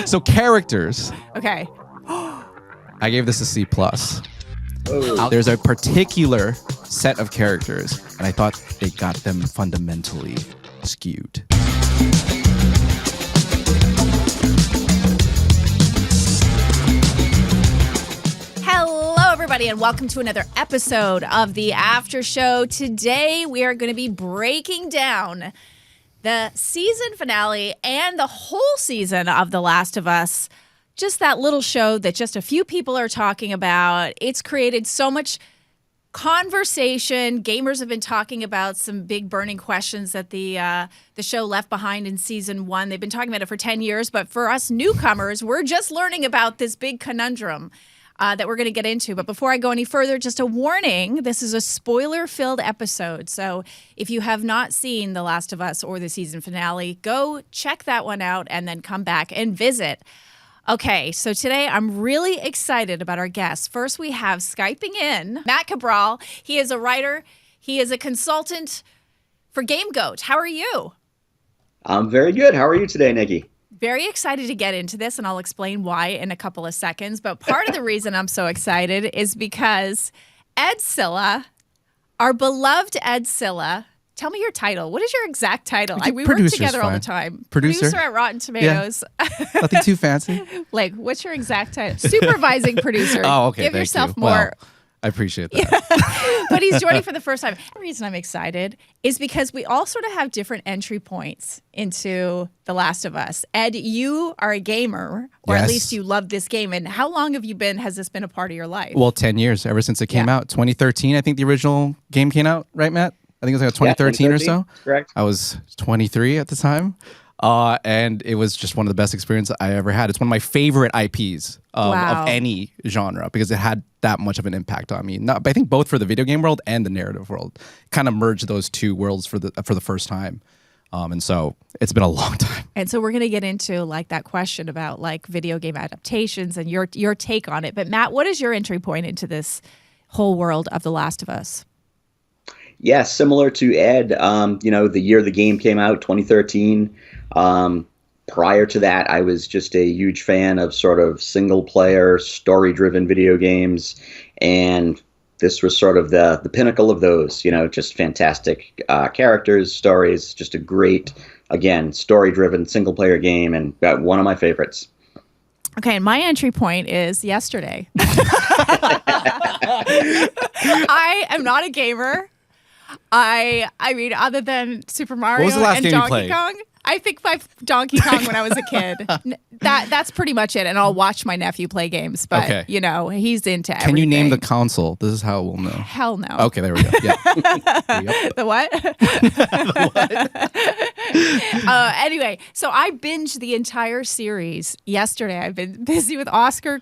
So characters. Okay. I gave this a C+. Oh. There's a particular set of characters, and I thought they got them fundamentally skewed. Hello, everybody, and welcome to another episode of the Aftershow. Today, we are going to be breaking down the season finale and the whole season of The Last of Us. Just that little show that just a few people are talking about. It's created so much conversation. Gamers have been talking about some big burning questions that the show left behind in season 1. They've been talking about it for 10 years, but for us newcomers, we're just learning about this big conundrum that we're going to get into. But before I go any further, just a warning, this is a spoiler-filled episode. So if you have not seen The Last of Us or the season finale, go check that one out and then come back and visit. Okay, so today I'm really excited about our guests. First, we have Skyping in Matt Cabral. He is a writer. He is a consultant for Game Goat. How are you? I'm very good. How are you today, Nikki? Very excited to get into this, and I'll explain why in a couple of seconds. But part of the reason I'm so excited is because Ed Silla, our beloved Ed Silla, tell me your title. What is your exact title? We work together all the time. Producer at Rotten Tomatoes. Yeah. Nothing too fancy. Like, what's your exact title? Supervising producer. Oh, okay. Give thank yourself you. more. Well, I appreciate that. But he's joining for the first time. The reason I'm excited is because we all sort of have different entry points into The Last of Us. Ed, you are a gamer, or Yes. at least you love this game. And how long has this been a part of your life? Well, 10 years, ever since it came out. 2013, I think the original game came out, right, Matt? I think it was like 2013 or so. Correct. I was 23 at the time. And it was just one of the best experiences I ever had. It's one of my favorite IPs Wow. of any genre because it had that much of an impact on me. But I think both for the video game world and the narrative world. Kind of merged those two worlds for the first time. And so it's been a long time. And so we're going to get into like that question about like video game adaptations and your take on it. But Matt, what is your entry point into this whole world of The Last of Us? Yeah, similar to Ed, the year the game came out, 2013. Prior to that, I was just a huge fan of sort of single-player, story-driven video games, and this was sort of the pinnacle of those, just fantastic characters, stories, just a great, again, story-driven single-player game, and one of my favorites. Okay, and my entry point is yesterday. I am not a gamer. I mean, other than Super Mario was the last and game you Donkey played? Kong, I think by Donkey Kong when I was a kid. That's pretty much it. And I'll watch my nephew play games, but Okay. He's into everything. Can you name the console? This is how we'll know. Hell no. Okay, there we go. Yeah. Yep. The what? Anyway, so I binged the entire series yesterday. I've been busy with Oscar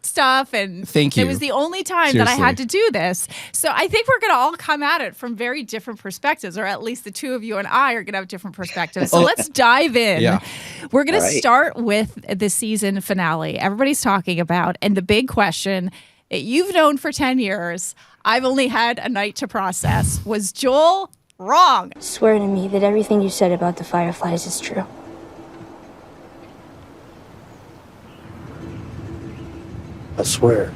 stuff, and Thank you. it was the only time that I Seriously. had to do this. So I think we're going to all come at it from very different perspectives, or at least the two of you and I are going to have different perspectives. So let's dive in. Yeah. We're going All to right. start with the season finale. Everybody's talking about, and the big question that you've known for 10 years, I've only had a night to process. Was Joel wrong? Swear to me that everything you said about the Fireflies is true. I swear.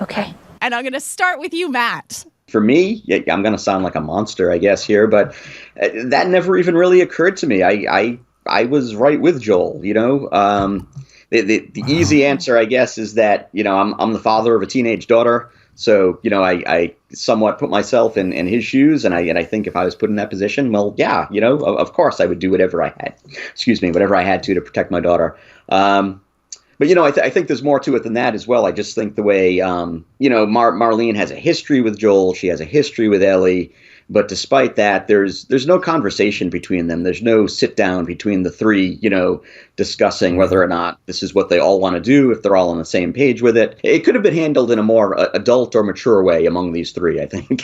Okay. And I'm going to start with you, Matt. For me, yeah, I'm going to sound like a monster, I guess, here, but that never even really occurred to me. I was right with Joel, The easy answer, I guess, is that, I'm the father of a teenage daughter. So, I somewhat put myself in his shoes. And I think if I was put in that position, well, yeah, of course I would do whatever I had to protect my daughter. But, I think there's more to it than that as well. I just think the way, Marlene has a history with Joel. She has a history with Ellie. But despite that, there's no conversation between them. There's no sit down between the three, discussing whether or not this is what they all want to do, if they're all on the same page with it. It could have been handled in a more adult or mature way among these three, I think.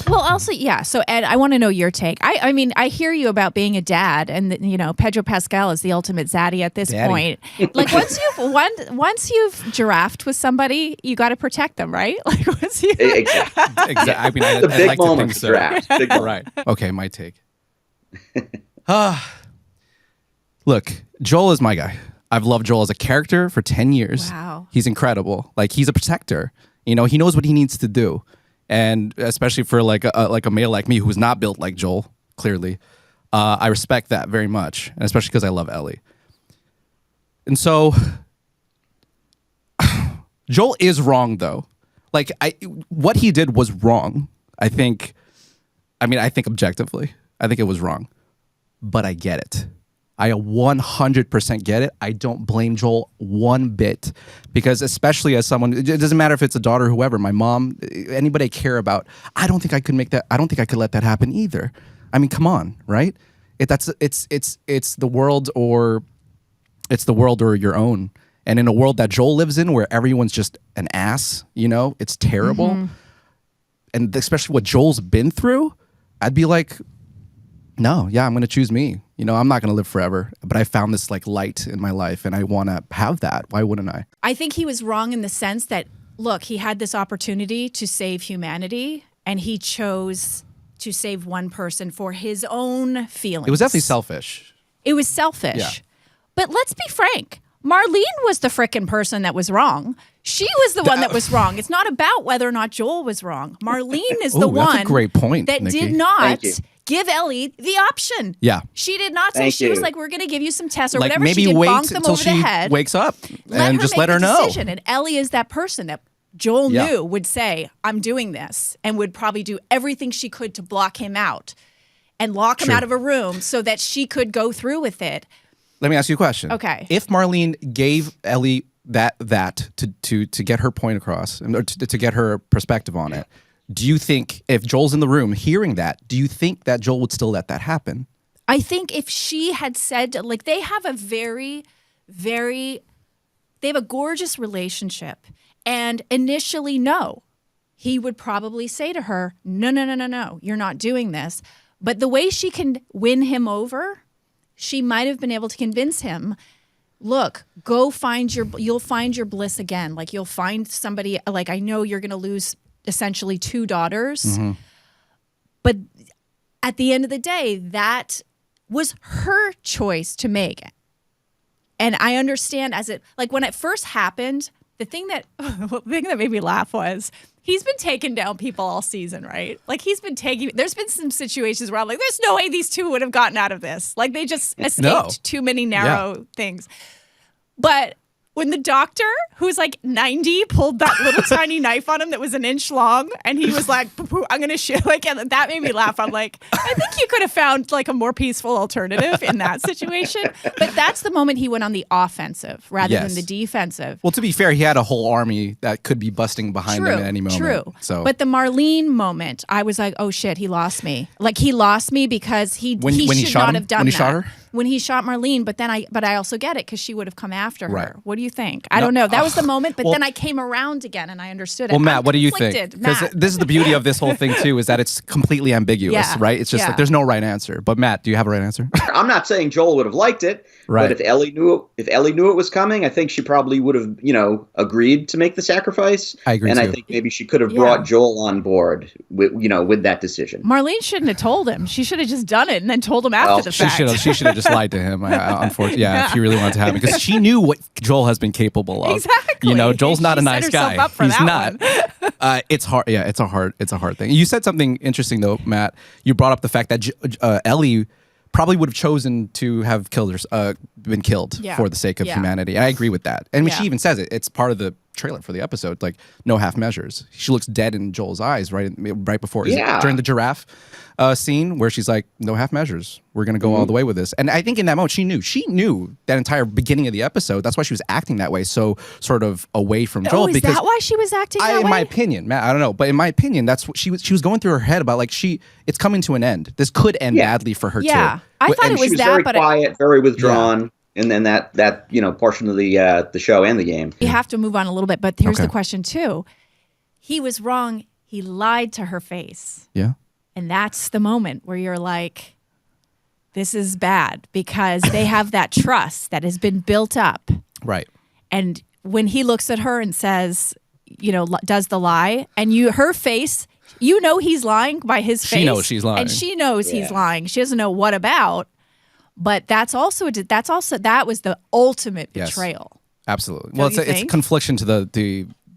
Well, also, yeah. So, Ed, I want to know your take. I mean, I hear you about being a dad, and Pedro Pascal is the ultimate zaddy at this point. Like once you've giraffed with somebody, you got to protect them, right? Like once you Exactly. I mean, The big like moment to for think so. drafts. Big moment. Right. Okay, my take. Look, Joel is my guy. I've loved Joel as a character for 10 years. Wow. He's incredible. Like, he's a protector. He knows what he needs to do. And especially for like a male like me who's not built like Joel, clearly, I respect that very much, and especially because I love Ellie. And so, Joel is wrong though. Like, what he did was wrong. I think objectively, I think it was wrong, but I get it. I 100% get it. I don't blame Joel one bit, because especially as someone, it doesn't matter if it's a daughter, whoever, my mom, anybody I care about, I don't think I could make that. I don't think I could let that happen either. I mean, come on, right? It's the world or your own. And in a world that Joel lives in, where everyone's just an ass, it's terrible. Mm-hmm. And especially what Joel's been through, I'd be like, no, yeah, I'm going to choose me. I'm not going to live forever, but I found this like light in my life and I want to have that. Why wouldn't I? I think he was wrong in the sense that, look, he had this opportunity to save humanity and he chose to save one person for his own feelings. It was definitely selfish. It was selfish. Yeah. But let's be frank. Marlene was the frickin' person that was wrong. She was the one that was wrong. It's not about whether or not Joel was wrong. Marlene is the one that's a great point, that Nikki. did not give Ellie the option. Yeah. She did not say, she was like, we're going to give you some tests or like, whatever. maybe she did, wait bonk them until over the she head. wakes up and just let her know. Decision. And Ellie is that person that Joel knew would say, I'm doing this, and would probably do everything she could to block him out and lock him out of a room so that she could go through with it. Let me ask you a question. Okay. If Marlene gave Ellie that to get her point across, or to get her perspective on it, do you think if Joel's in the room hearing that, do you think that Joel would still let that happen? I think if she had said, like, they have a they have a gorgeous relationship. And initially, no, he would probably say to her, no, you're not doing this. But the way she can win him over, she might have been able to convince him, look, you'll find your bliss again. Like, you'll find somebody, like, I know you're going to lose essentially 2 daughters. Mm-hmm. But at the end of the day, that was her choice to make. And I understand when it first happened, the thing that made me laugh was he's been taking down people all season, right? Like, there's been some situations where I'm like, there's no way these two would have gotten out of this. Like, they just escaped too many narrow things. But when the doctor, who's like 90, pulled that little tiny knife on him that was an inch long, and he was like, I'm going to shoot. Like, and that made me laugh. I'm like, I think you could have found like a more peaceful alternative in that situation. But that's the moment he went on the offensive rather than the defensive. Well, to be fair, he had a whole army that could be busting behind him at any moment. True. So, but the Marlene moment, I was like, oh shit, he lost me. Like, he lost me because he should not have done that. When he shot her? When he shot Marlene, but I also get it because she would have come after her. Right. What do you think? I don't know. That was the moment, but then I came around again and I understood it. Well, Matt, what do you think? Because this is the beauty of this whole thing too, is that it's completely ambiguous, right? It's just like there's no right answer. But Matt, do you have a right answer? I'm not saying Joel would have liked it, but if Ellie knew it was coming, I think she probably would have, agreed to make the sacrifice. I agree. And I think maybe she could have brought Joel on board with that decision. Marlene shouldn't have told him. She should have just done it and then told him after the fact. She should have just lied to him. Unfortunately, if she really wanted to have him, because she knew what Joel has been capable of. Exactly. Joel's not a nice guy. He's not. It's hard. Yeah, it's a hard thing. You said something interesting though, Matt. You brought up the fact that Ellie probably would have chosen to have been killed for the sake of humanity. And I agree with that. And she even says it. It's part of the trailer for the episode, like, no half measures. She looks dead in Joel's eyes right before during the giraffe scene where she's like, no half measures. We're going to go all the way with this. And I think in that moment she knew that entire beginning of the episode. That's why she was acting that way, so sort of away from Joel. Is that why she was acting that way? In my opinion, Matt, I don't know, but in my opinion, that's what she was going through her head about, like, it's coming to an end. This could end badly for her too. I thought it was that, very quiet, very withdrawn. And then that portion of the show and the game. You have to move on a little bit, but here's the question too. He was wrong. he lied to her face. Yeah. And that's the moment where you're like, this is bad, because they have that trust that has been built up. Right. And when he looks at her and says, does the lie, and her face, he's lying by his face. She knows she's lying. And she knows he's lying. She doesn't know what about, but that was the ultimate betrayal. Absolutely. Don't Well, you it's think? confliction to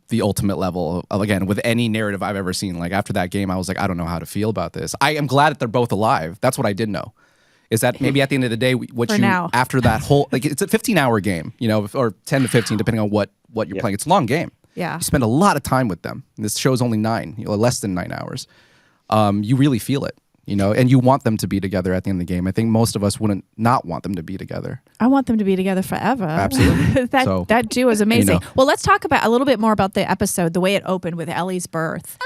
the ultimate level of, again, with any narrative I've ever seen. Like after that game, I was like, I don't know how to feel about this. I am glad that they're both alive. That's what I did know. Is that maybe at the end of the day, after that whole, like it's a 15-hour game, or 10 to 15, depending on what you're playing. It's a long game. Yeah. You spend a lot of time with them. This show's only 9, less than 9 hours. You really feel it, and you want them to be together at the end of the game. I think most of us wouldn't not want them to be together. I want them to be together forever. Absolutely. that duo is amazing. Well, let's talk about a little bit more about the episode, the way it opened with Ellie's birth.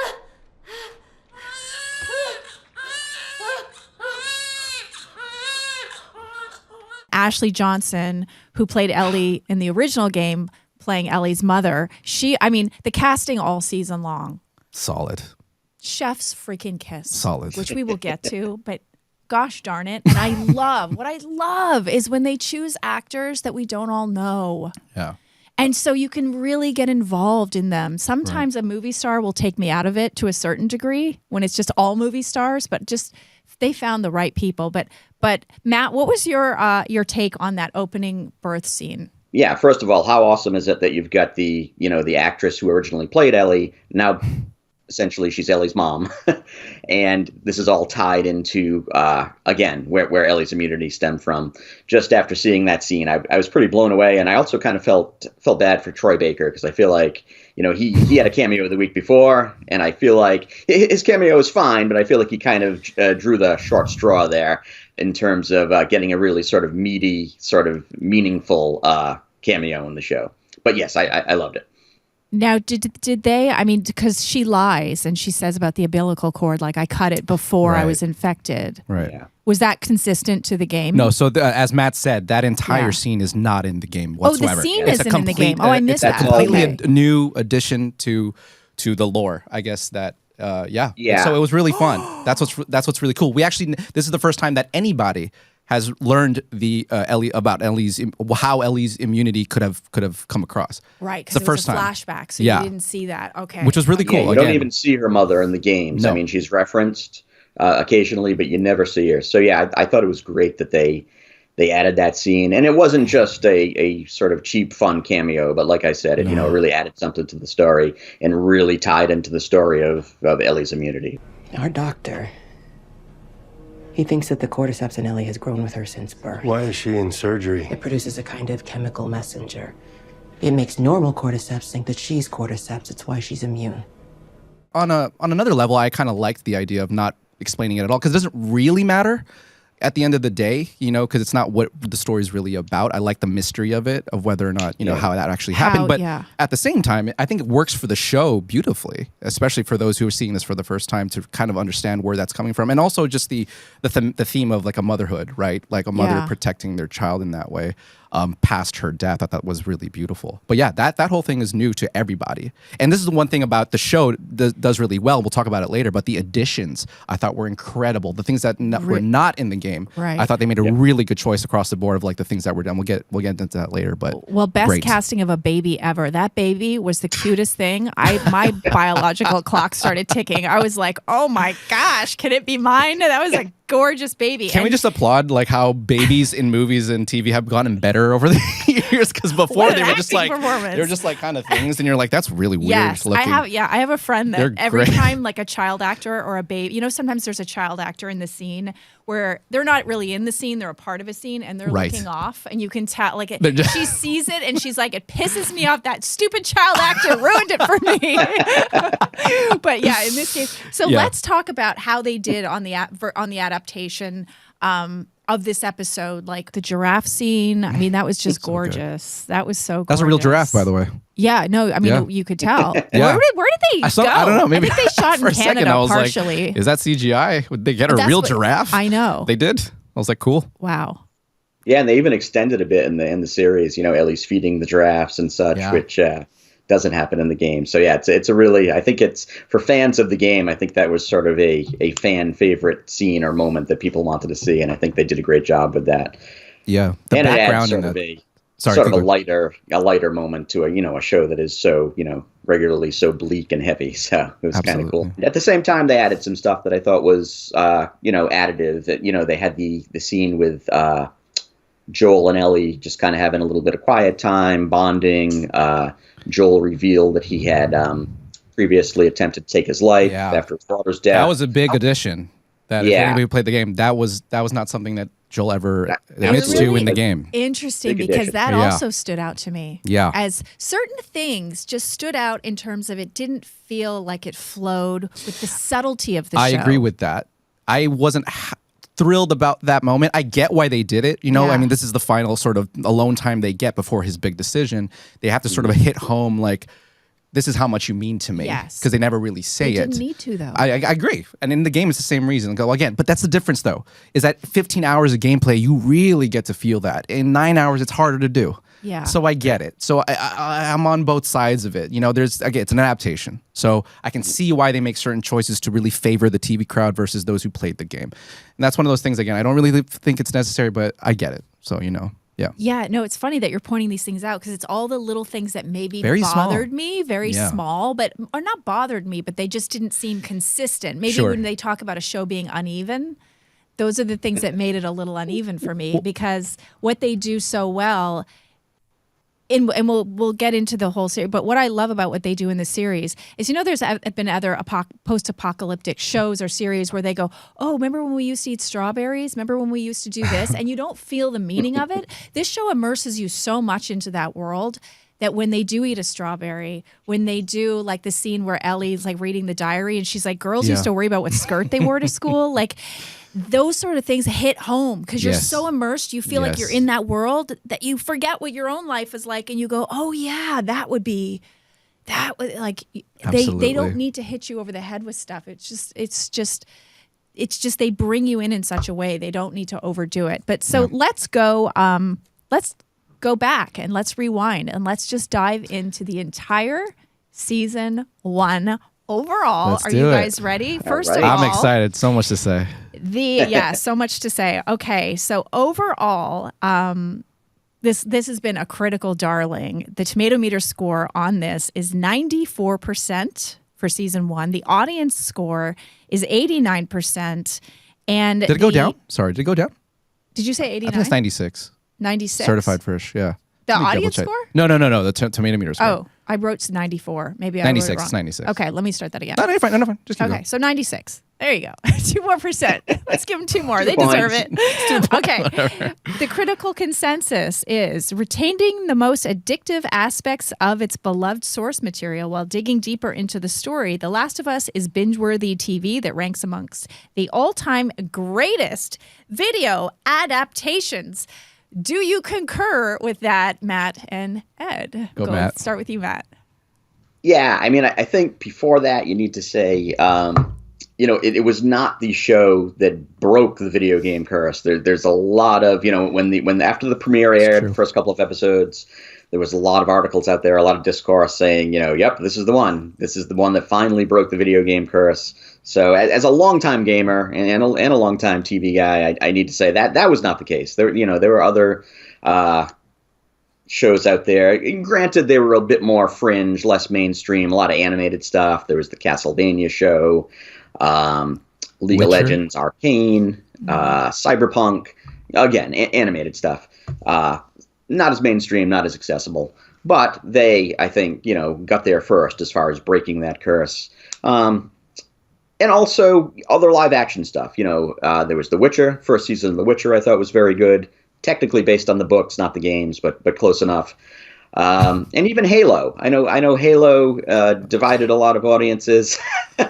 Ashley Johnson, who played Ellie in the original game, playing Ellie's mother. The casting all season long. Solid. Chef's freaking kiss. Solid. Which we will get to, but gosh darn it. And what I love is when they choose actors that we don't all know. Yeah. And so you can really get involved in them. Sometimes a movie star will take me out of it to a certain degree when it's just all movie stars, but just they found the right people. But Matt, what was your take on that opening birth scene? Yeah, first of all, how awesome is it that you've got the actress who originally played Ellie, now essentially she's Ellie's mom. And this is all tied into, again, where Ellie's immunity stemmed from. Just after seeing that scene, I was pretty blown away. And I also kind of felt bad for Troy Baker, because I feel like, he had a cameo the week before. And I feel like his cameo was fine, but I feel like he kind of drew the short straw there in terms of getting a really sort of meaty, sort of meaningful cameo in the show. But yes, I loved it. Now, did they, because she lies and she says about the umbilical cord, like I cut it before I was infected. Right. Yeah. Was that consistent to the game? No, so as Matt said, that entire scene is not in the game whatsoever. Oh, the scene It's isn't in the game. Oh, I missed it's that. a completely Okay. a new addition to the lore, I guess, that yeah. Yeah. So it was really fun. That's what's really cool. This is the first time that anybody has learned how Ellie's immunity could have come across. Right, It's the because first it was a time. flashback, so Yeah. you didn't see that. Okay. Which was really Yeah, cool. you don't Again. even see her mother in the games. No. I mean, she's referenced occasionally, but you never see her. So yeah, I thought it was great that they added that scene, and it wasn't just a sort of cheap, fun cameo, but like I said, it really added something to the story and really tied into the story of Ellie's immunity. Our doctor, he thinks that the cordyceps in Ellie has grown with her since birth. Why is she in surgery? It produces a kind of chemical messenger. It makes normal cordyceps think that she's cordyceps. It's why she's immune. On another level, I kind of liked the idea of not explaining it at all, because it doesn't really matter at the end of the day, because it's not what the story is really about. I like the mystery of it, of whether or not, how that actually happened. But at the same time, I think it works for the show beautifully, especially for those who are seeing this for the first time, to kind of understand where that's coming from. And also just the theme of like a motherhood, right? Like a mother protecting their child in that way. Past her death, I thought was really beautiful. But yeah, that whole thing is new to everybody. And this is the one thing about the show does really well. We'll talk about it later. But the additions I thought were incredible. The things that were not in the game, Right. I thought they made a really good choice across the board of like the things that were done. We'll get into that later. But best great. casting of a baby ever. That baby was the cutest thing. My biological clock started ticking. I was like, oh my gosh, can it be mine? That was a gorgeous baby. Can we just applaud like how babies in movies and TV have gotten better over the years? Because before What an they were just acting like performance. they were just like kind of things, and you're like, that's really weird Yes, looking. I have a friend that They're every great. time like a child actor or a baby, sometimes there's a child actor in the scene where they're not really in the scene, they're a part of a scene and they're Right. looking off, and you can tell like They're just- she sees it and she's like, it pisses me off, that stupid child actor ruined it for me. But yeah, in this case, so Yeah. let's talk about how they did on the adaptation of this episode, like the giraffe scene. I mean, that was just gorgeous. That was so gorgeous. That's a real giraffe, by the way. Yeah, no, I mean, Yeah. you could tell. Yeah. Where did they go? I don't know. Maybe I think they shot for in a second, Canada I was partially. like, is that CGI? Would they get a That's real what- giraffe? I know. They did. I was like, cool. Wow. Yeah, and they even extended a bit in the series. Ellie's feeding the giraffes and such, Yeah. which doesn't happen in the game. So yeah, it's a really, I think it's for fans of the game. I think that was sort of a fan favorite scene or moment that people wanted to see, and I think they did a great job with that. Yeah, the and background in that. Sort of a lighter moment to a show that is so regularly so bleak and heavy. So it was kind of cool. At the same time, they added some stuff that I thought was additive. That they had the scene with Joel and Ellie just kind of having a little bit of quiet time, bonding. Joel revealed that he had previously attempted to take his life after his father's death. That was a big addition. That if anybody who played the game, that was not something that Joel ever admits to in the game. Interesting, because that also stood out to me. Yeah. As certain things just stood out in terms of it didn't feel like it flowed with the subtlety of the show. I agree with that. I wasn't thrilled about that moment. I get why they did it. I mean, this is the final sort of alone time they get before his big decision. They have to sort of hit home like, this is how much you mean to me. Yes. Because they never really say it. They didn't need to, though. I agree. And in the game, it's the same reason. Go again. But that's the difference, though, is that 15 hours of gameplay, you really get to feel that. In 9 hours, it's harder to do. Yeah. So I get it. So I'm on both sides of it. It's an adaptation. So I can see why they make certain choices to really favor the TV crowd versus those who played the game. And that's one of those things, again, I don't really think it's necessary, but I get it. So, Yeah. Yeah, no, it's funny that you're pointing these things out because it's all the little things that maybe very bothered me, very small, or not bothered me, but they just didn't seem consistent. Maybe when they talk about a show being uneven, those are the things that made it a little uneven for me because what they do so well. And we'll get into the whole series, but what I love about what they do in the series is, there's been other post-apocalyptic shows or series where they go, oh, remember when we used to eat strawberries? Remember when we used to do this? And you don't feel the meaning of it. This show immerses you so much into that world that when they do eat a strawberry, when they do like the scene where Ellie's like reading the diary and she's like, girls used to worry about what skirt they wore to school, like those sort of things hit home because you're so immersed. You feel like you're in that world that you forget what your own life is like, and you go, "Oh yeah, that would like." They don't need to hit you over the head with stuff. It's just they bring you in such a way. They don't need to overdo it. But so let's go back and let's rewind and let's just dive into the entire season 1. Overall, are you guys ready? First of all, I'm excited. So much to say. So much to say. Okay, so overall, this has been a critical darling. The tomato meter score on this is 94% for season 1. The audience score is 89%. And did it go down? Sorry, did it go down? Did you say 89? I think it's 96. 96. Certified fresh, yeah. The audience score? No. The tomato meter score. Oh, I wrote 94. Maybe I 96, wrote it wrong. 96. Okay, let me start that again. No, fine. Just keep okay, going. so 96. There you go. 2 more percent. Let's give them 2 more. They deserve it. Okay. The critical consensus is retaining the most addictive aspects of its beloved source material while digging deeper into the story. The Last of Us is binge-worthy TV that ranks amongst the all-time greatest video adaptations. Do you concur with that, Matt and Ed? Go Matt. Start with you, Matt. Yeah, I mean, I think before that, you need to say, it was not the show that broke the video game curse. There's a lot of, when after the premiere aired, the first couple of episodes, there was a lot of articles out there, a lot of discourse saying, yep, this is the one. This is the one that finally broke the video game curse. So as a longtime gamer and a longtime TV guy, I need to say that was not the case. There were other shows out there. Granted, they were a bit more fringe, less mainstream, a lot of animated stuff. There was the Castlevania show, League Witcher. of Legends, Arcane, Cyberpunk. Again, animated stuff. Not as mainstream, not as accessible. But they, I think, got there first as far as breaking that curse. And also other live action stuff. There was The Witcher. First season of The Witcher I thought was very good. Technically based on the books, not the games, but close enough. And even Halo. I know Halo divided a lot of audiences.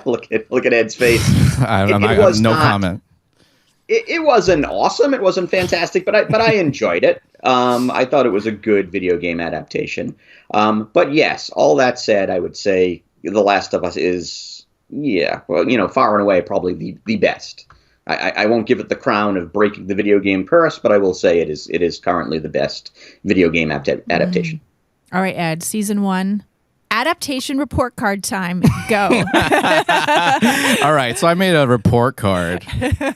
look at Ed's face. No comment. It wasn't awesome. It wasn't fantastic, but I enjoyed it. I thought it was a good video game adaptation. But yes, all that said, I would say The Last of Us is, far and away probably the best. I won't give it the crown of breaking the video game curse, but I will say it is currently the best video game adaptation. All right, Ed, season 1, Adaptation report card time. Go. All right, so I made a report card,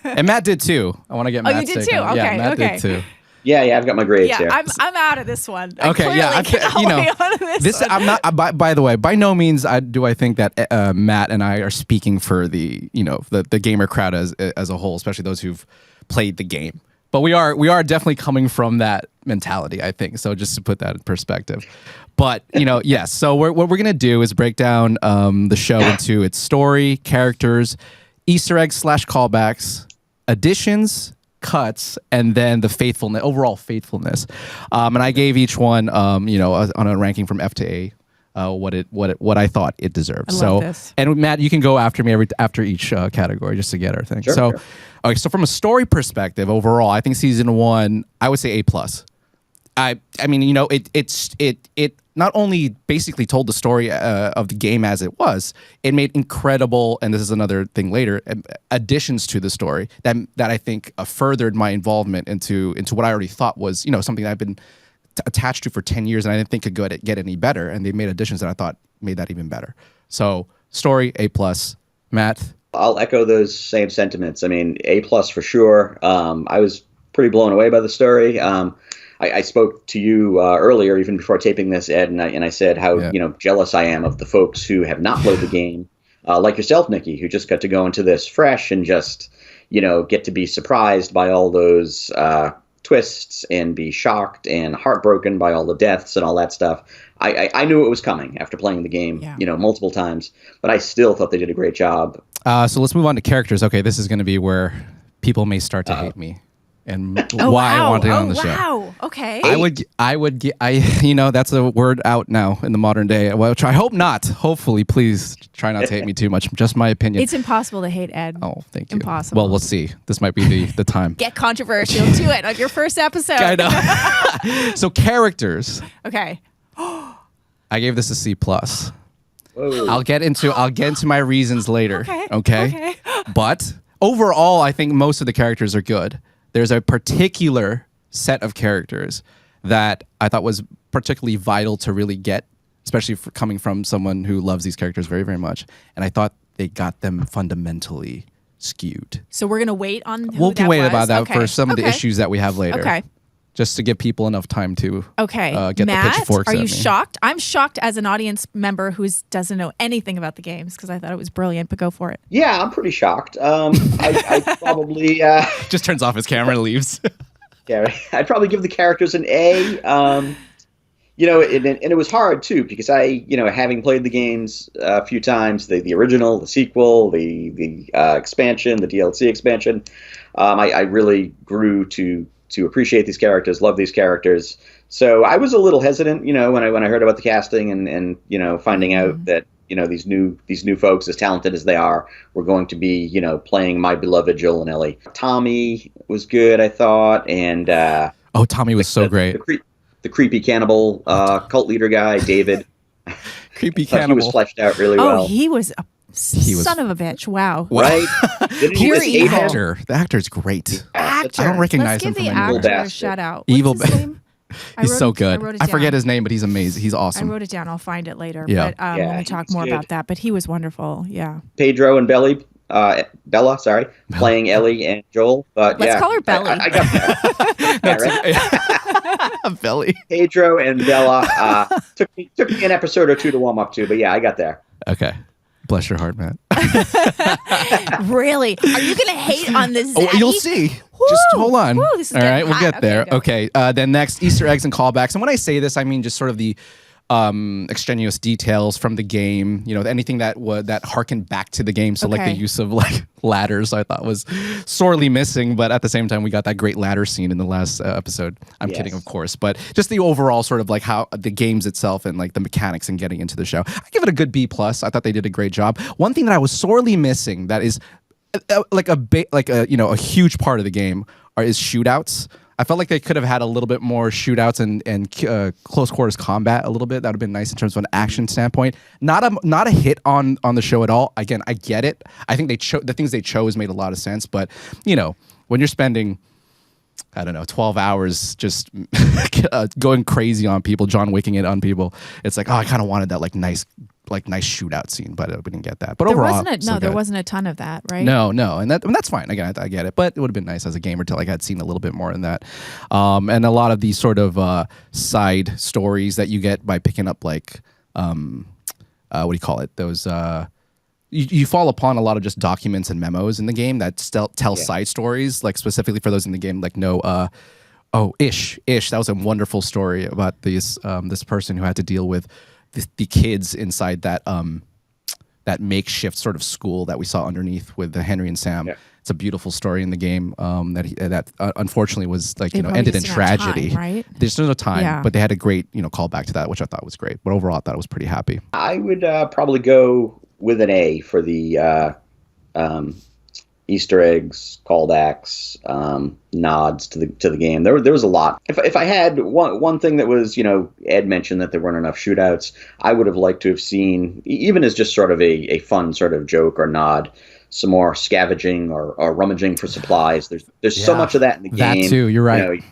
and Matt did too. I want to get Matt's you did take too? on it. Okay, yeah, Matt okay. did too. Yeah, I've got my grades Yeah, here. I'm out of this one. Okay, yeah, this one. I'm not. By the way, by no means do I think that Matt and I are speaking for the the gamer crowd as a whole, especially those who've played the game. But we are definitely coming from that mentality, I think. So just to put that in perspective. But yes. So what we're gonna do is break down the show into its story, characters, Easter eggs / callbacks, additions, cuts, and then the overall faithfulness. And I gave each one, on a ranking from F to A, what I thought it deserved. I love this. And Matt, you can go after me after each category just to get our thing. Sure. Okay, so from a story perspective, overall, I think season 1, I would say A+. I mean, it not only basically told the story of the game as it was, it made incredible, and this is another thing later, additions to the story that I think furthered my involvement into what I already thought was something that I've been attached to for 10 years, and I didn't think could get any better, and they made additions that I thought made that even better. So story A+. Matt? I'll echo those same sentiments. I mean, A+ for sure. I was pretty blown away by the story. I spoke to you earlier, even before taping this, Ed, and I said how jealous I am of the folks who have not played the game, like yourself, Nikki, who just got to go into this fresh and just get to be surprised by all those twists and be shocked and heartbroken by all the deaths and all that stuff. I knew it was coming after playing the game, multiple times, but I still thought they did a great job. So let's move on to characters. Okay, this is going to be where people may start to hate me. And why I want to get on the show. Wow. Okay. That's a word out now in the modern day. Which I hope not. Hopefully, please try not to hate me too much. Just my opinion. It's impossible to hate Ed. Oh, thank you. Impossible. Well, we'll see. This might be the time. Get controversial. Do it on your first episode. I know. So characters. Okay. I gave this a C+. Whoa. I'll get into my reasons later. Okay. But overall, I think most of the characters are good. There's a particular set of characters that I thought was particularly vital to really get, especially coming from someone who loves these characters very, very much. And I thought they got them fundamentally skewed. So we're going to wait on who We'll that wait was? about that Okay. for some of the Okay. issues that we have later. Okay. Just to give people enough time to get Matt, the pitchforks are at you me. shocked? I'm shocked as an audience member who doesn't know anything about the games because I thought it was brilliant, but go for it. Yeah, I'm pretty shocked. I probably Just turns off his camera and leaves. I'd probably give the characters an A. And it was hard too because having played the games a few times, the original, the sequel, the expansion, the DLC expansion, I really grew to appreciate these characters, love these characters. So I was a little hesitant, when I heard about the casting and finding out that these new folks, as talented as they are, were going to be playing my beloved Joel and Ellie. Tommy was good, I thought, and Tommy was so great. The creepy cannibal cult leader guy, David. Creepy He cannibal. was fleshed out really well. Oh, he was a was- son of a bitch. Wow. Right? Didn't he Pure miss evil. April? The actor's great. Actor. I don't recognize Let's him give from the anywhere. actor a Bastard. shout out. Evil What's his ba- name? He's so good. wrote it I forget down. his name, but he's amazing. He's I awesome. wrote it down. I'll find it later. Yeah. But Yeah, when we he talk was more good. about that. But he was wonderful. Yeah. Pedro and Bella, playing Ellie and Joel. But Let's call her Belly. I got there. Yeah, right? Belly. Pedro and Bella took me an episode or two to warm up to, but yeah, I got there. Okay. Bless your heart, man. Really? Are you going to hate on this? Oh, you'll see. Just hold on. Woo, this is All getting right, we'll hot. get there. Okay, Okay. Then next, Easter eggs and callbacks. And when I say this, I mean just sort of the extraneous details from the game. Anything that harkened back to the game. So like the Okay. use of ladders, I thought was sorely missing. But at the same time, we got that great ladder scene in the last episode. I'm Yes. kidding, of course. But just the overall sort of how the games itself and the mechanics and getting into the show. I give it a good B+. I thought they did a great job. One thing that I was sorely missing that is a huge part of the game is shootouts. I felt like they could have had a little bit more shootouts and close quarters combat a little bit. That would have been nice in terms of an action standpoint. Not a hit on the show at all. Again, I get it. I think the things they chose made a lot of sense. But when you're spending I don't know, 12 hours just going crazy on people, John Wicking it on people. It's like, oh, I kind of wanted that nice shootout scene, but we didn't get that. But overall, there wasn't a ton of that, right? No, and that's fine. Again, I get it, but it would have been nice as a gamer to I'd seen a little bit more in that, and a lot of these sort of side stories that you get by picking up what do you call it? Those. You fall upon a lot of just documents and memos in the game that tell side stories, specifically for those in the game. Ish. That was a wonderful story about this person who had to deal with the kids inside that makeshift sort of school that we saw underneath with Henry and Sam. Yeah. It's a beautiful story in the game that unfortunately was ended in tragedy. Time, right? There's no time, but they had a great callback to that, which I thought was great. But overall, I thought I was pretty happy. I would probably go with an A for the Easter eggs, callbacks, nods to the game. There was a lot. If I had one thing that was, Ed mentioned that there weren't enough shootouts, I would have liked to have seen, even as just sort of a fun sort of joke or nod, some more scavenging or rummaging for supplies. There's so much of that in the game. That too, you're right.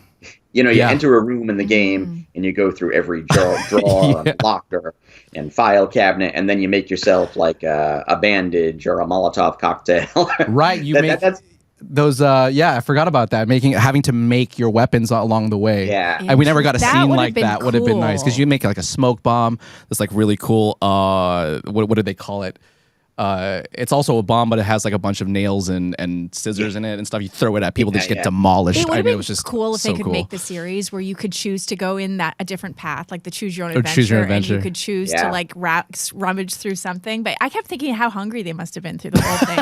You enter a room in the game and you go through every drawer and locker and file cabinet, and then you make yourself a bandage or a Molotov cocktail. Right, that's those. I forgot about that. Having to make your weapons along the way. Yeah, and we never got a scene like that. Cool. Would have been nice because you make a smoke bomb that's really cool. What do they call it? It's also a bomb, but it has a bunch of nails and scissors in it and stuff. You throw it at people, they just get demolished. It would have been just cool if they could make the series where you could choose to go in a different path, like the choose your own adventure, and you could choose to rummage through something. But I kept thinking how hungry they must have been through the whole thing,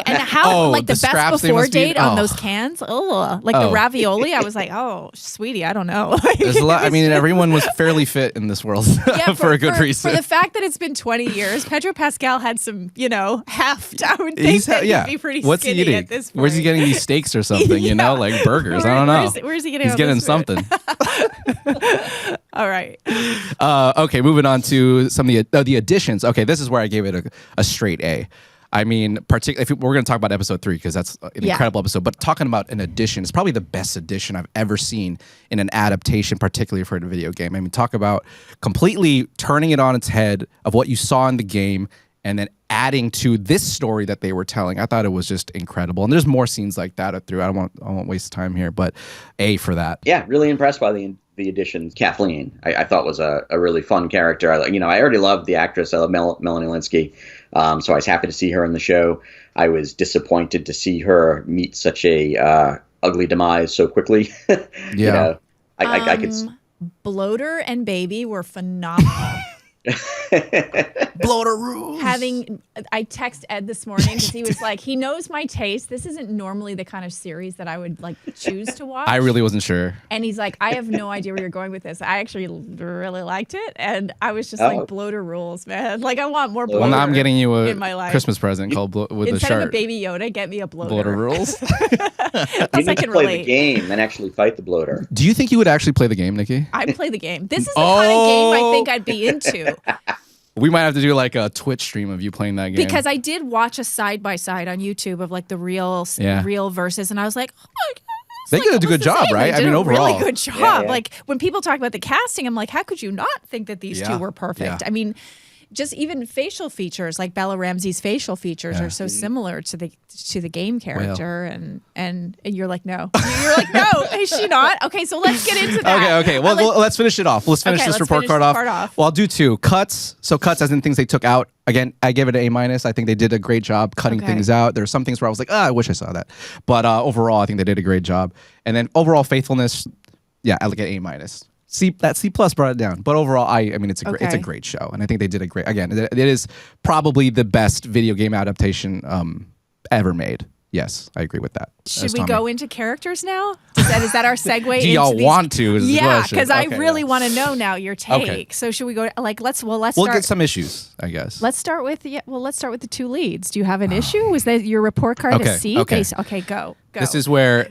and how the best before date on those cans. The ravioli. I was like, oh, sweetie, I don't know. There's a lot. I mean, everyone was fairly fit in this world for a good reason. For the fact that it's been 20 years, Pedro Pascal had some, heft. I would think he'd be pretty skinny at this point. Where's he getting these steaks or something, like burgers? I don't know. Where's he getting He's getting something. All right. Okay, moving on to some of the additions. Okay, this is where I gave it a straight A. I mean, particularly if we're going to talk about episode 3 because that's an incredible episode, but talking about an addition, it's probably the best addition I've ever seen in an adaptation, particularly for a video game. I mean, talk about completely turning it on its head of what you saw in the game and then adding to this story that they were telling. I thought it was just incredible. And there's more scenes like that through. I won't waste time here, but A for that. Yeah, really impressed by the addition. Kathleen, I thought was a really fun character. I already loved the actress. I love Melanie Linsky. So I was happy to see her in the show. I was disappointed to see her meet such a ugly demise so quickly. I could. Bloater and Baby were phenomenal. Bloater rules. I text Ed this morning because he was like, he knows my taste. This isn't normally the kind of series that I would choose to watch. I really wasn't sure. And he's like, I have no idea where you're going with this. I actually really liked it, and I was just bloater rules, man. I want more bloater. Well, now I'm getting you in my life. Christmas present called with Instead a shirt. Instead of a Baby Yoda, get me a bloater. Bloater rules. You need to play the game and actually fight the bloater. Do you think you would actually play the game, Nikki? I'd play the game. This is the kind of game I think I'd be into. We might have to do a Twitch stream of you playing that game. Because I did watch a side-by-side on YouTube of the real verses, and I was like, oh my God. They did a good job, right? They did a overall. Really good job. Yeah. When people talk about the casting, I'm like, how could you not think that these two were perfect? Yeah. I mean, just even facial features, like Bella Ramsey's facial features are so similar to the game character, and you're like, no. You're like, no, is she not? Okay, so let's get into that. Okay. Well, let's finish it off. Let's finish this report card off. Well, I'll do 2. Cuts. So cuts as in things they took out. Again, I give it an A-. I think they did a great job cutting things out. There are some things where I was like, I wish I saw that. But overall, I think they did a great job. And then overall faithfulness, I like an A-. C plus brought it down, but overall, I mean, it's a great show, and I think they did a great. Again, it is probably the best video game adaptation ever made. Yes, I agree with that. Should we go into characters now? Is that our segue? Do y'all want to? Yeah, because I really want to know now your take. Okay. So should we go? Let's start. We'll get some issues, I guess. Let's start with the 2 leads. Do you have an issue? Was that your report card a C? Okay, go. This is where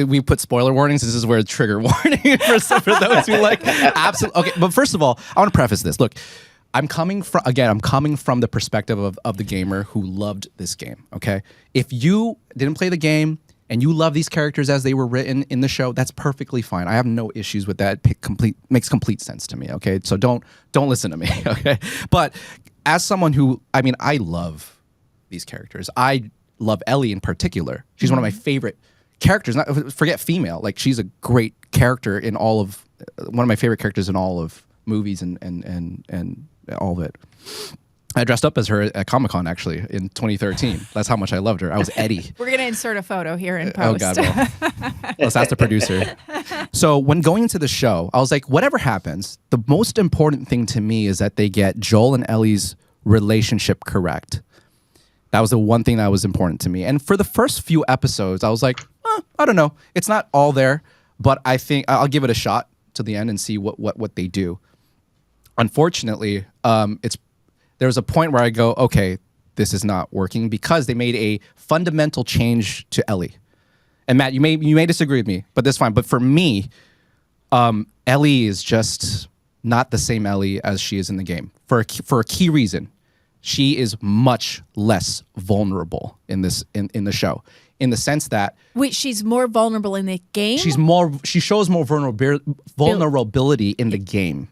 we put spoiler warnings. This is where trigger warning for those who absolutely. Okay, but first of all, I want to preface this. Look, I'm coming from the perspective of the gamer who loved this game. Okay, if you didn't play the game, and you love these characters as they were written in the show, that's perfectly fine. I have no issues with that. Makes complete sense to me. Okay, so don't listen to me. Okay, but as someone who, I mean, I love these characters. I love Ellie in particular. She's one of my favorite characters. Not forget female. Like, she's a great character in all of one of my favorite characters in all of movies and all of it. I dressed up as her at Comic-Con, actually, in 2013. That's how much I loved her. I was Eddie. We're going to insert a photo here in post. Oh, God, well. Let's ask the producer. So when going into the show, I was like, whatever happens, the most important thing to me is that they get Joel and Ellie's relationship correct. That was the one thing that was important to me. And for the first few episodes, I was like, I don't know. It's not all there, but I think I'll give it a shot to the end and see what they do. Unfortunately, there was a point where I go, okay, this is not working, because they made a fundamental change to Ellie. And Matt, you may disagree with me, but that's fine. But for me, Ellie is just not the same Ellie as she is in the game for a key reason. She is much less vulnerable in the show, in the sense that she's more vulnerable in the game. She shows more vulnerability in the game.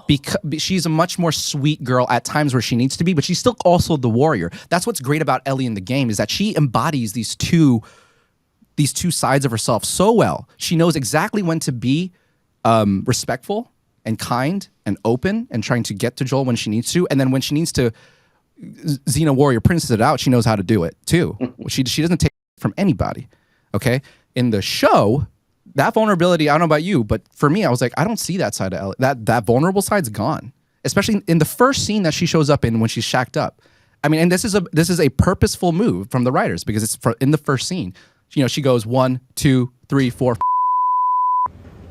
Because she's a much more sweet girl at times where she needs to be, but she's still also the warrior. That's what's great about Ellie in the game, is that she embodies these two sides of herself so well. She knows exactly when to be respectful and kind and open and trying to get to Joel when she needs to, and then when she needs to Xena warrior princess it out, she knows how to do it too. She doesn't take from anybody. Okay, in the show, that vulnerability, I don't know about you, but for me, I was like, I don't see that side of Ellie. That vulnerable side's gone. Especially in the first scene that she shows up in when she's shacked up. I mean, and this is a purposeful move from the writers, because it's in the first scene. You know, she goes 1, 2, 3, 4.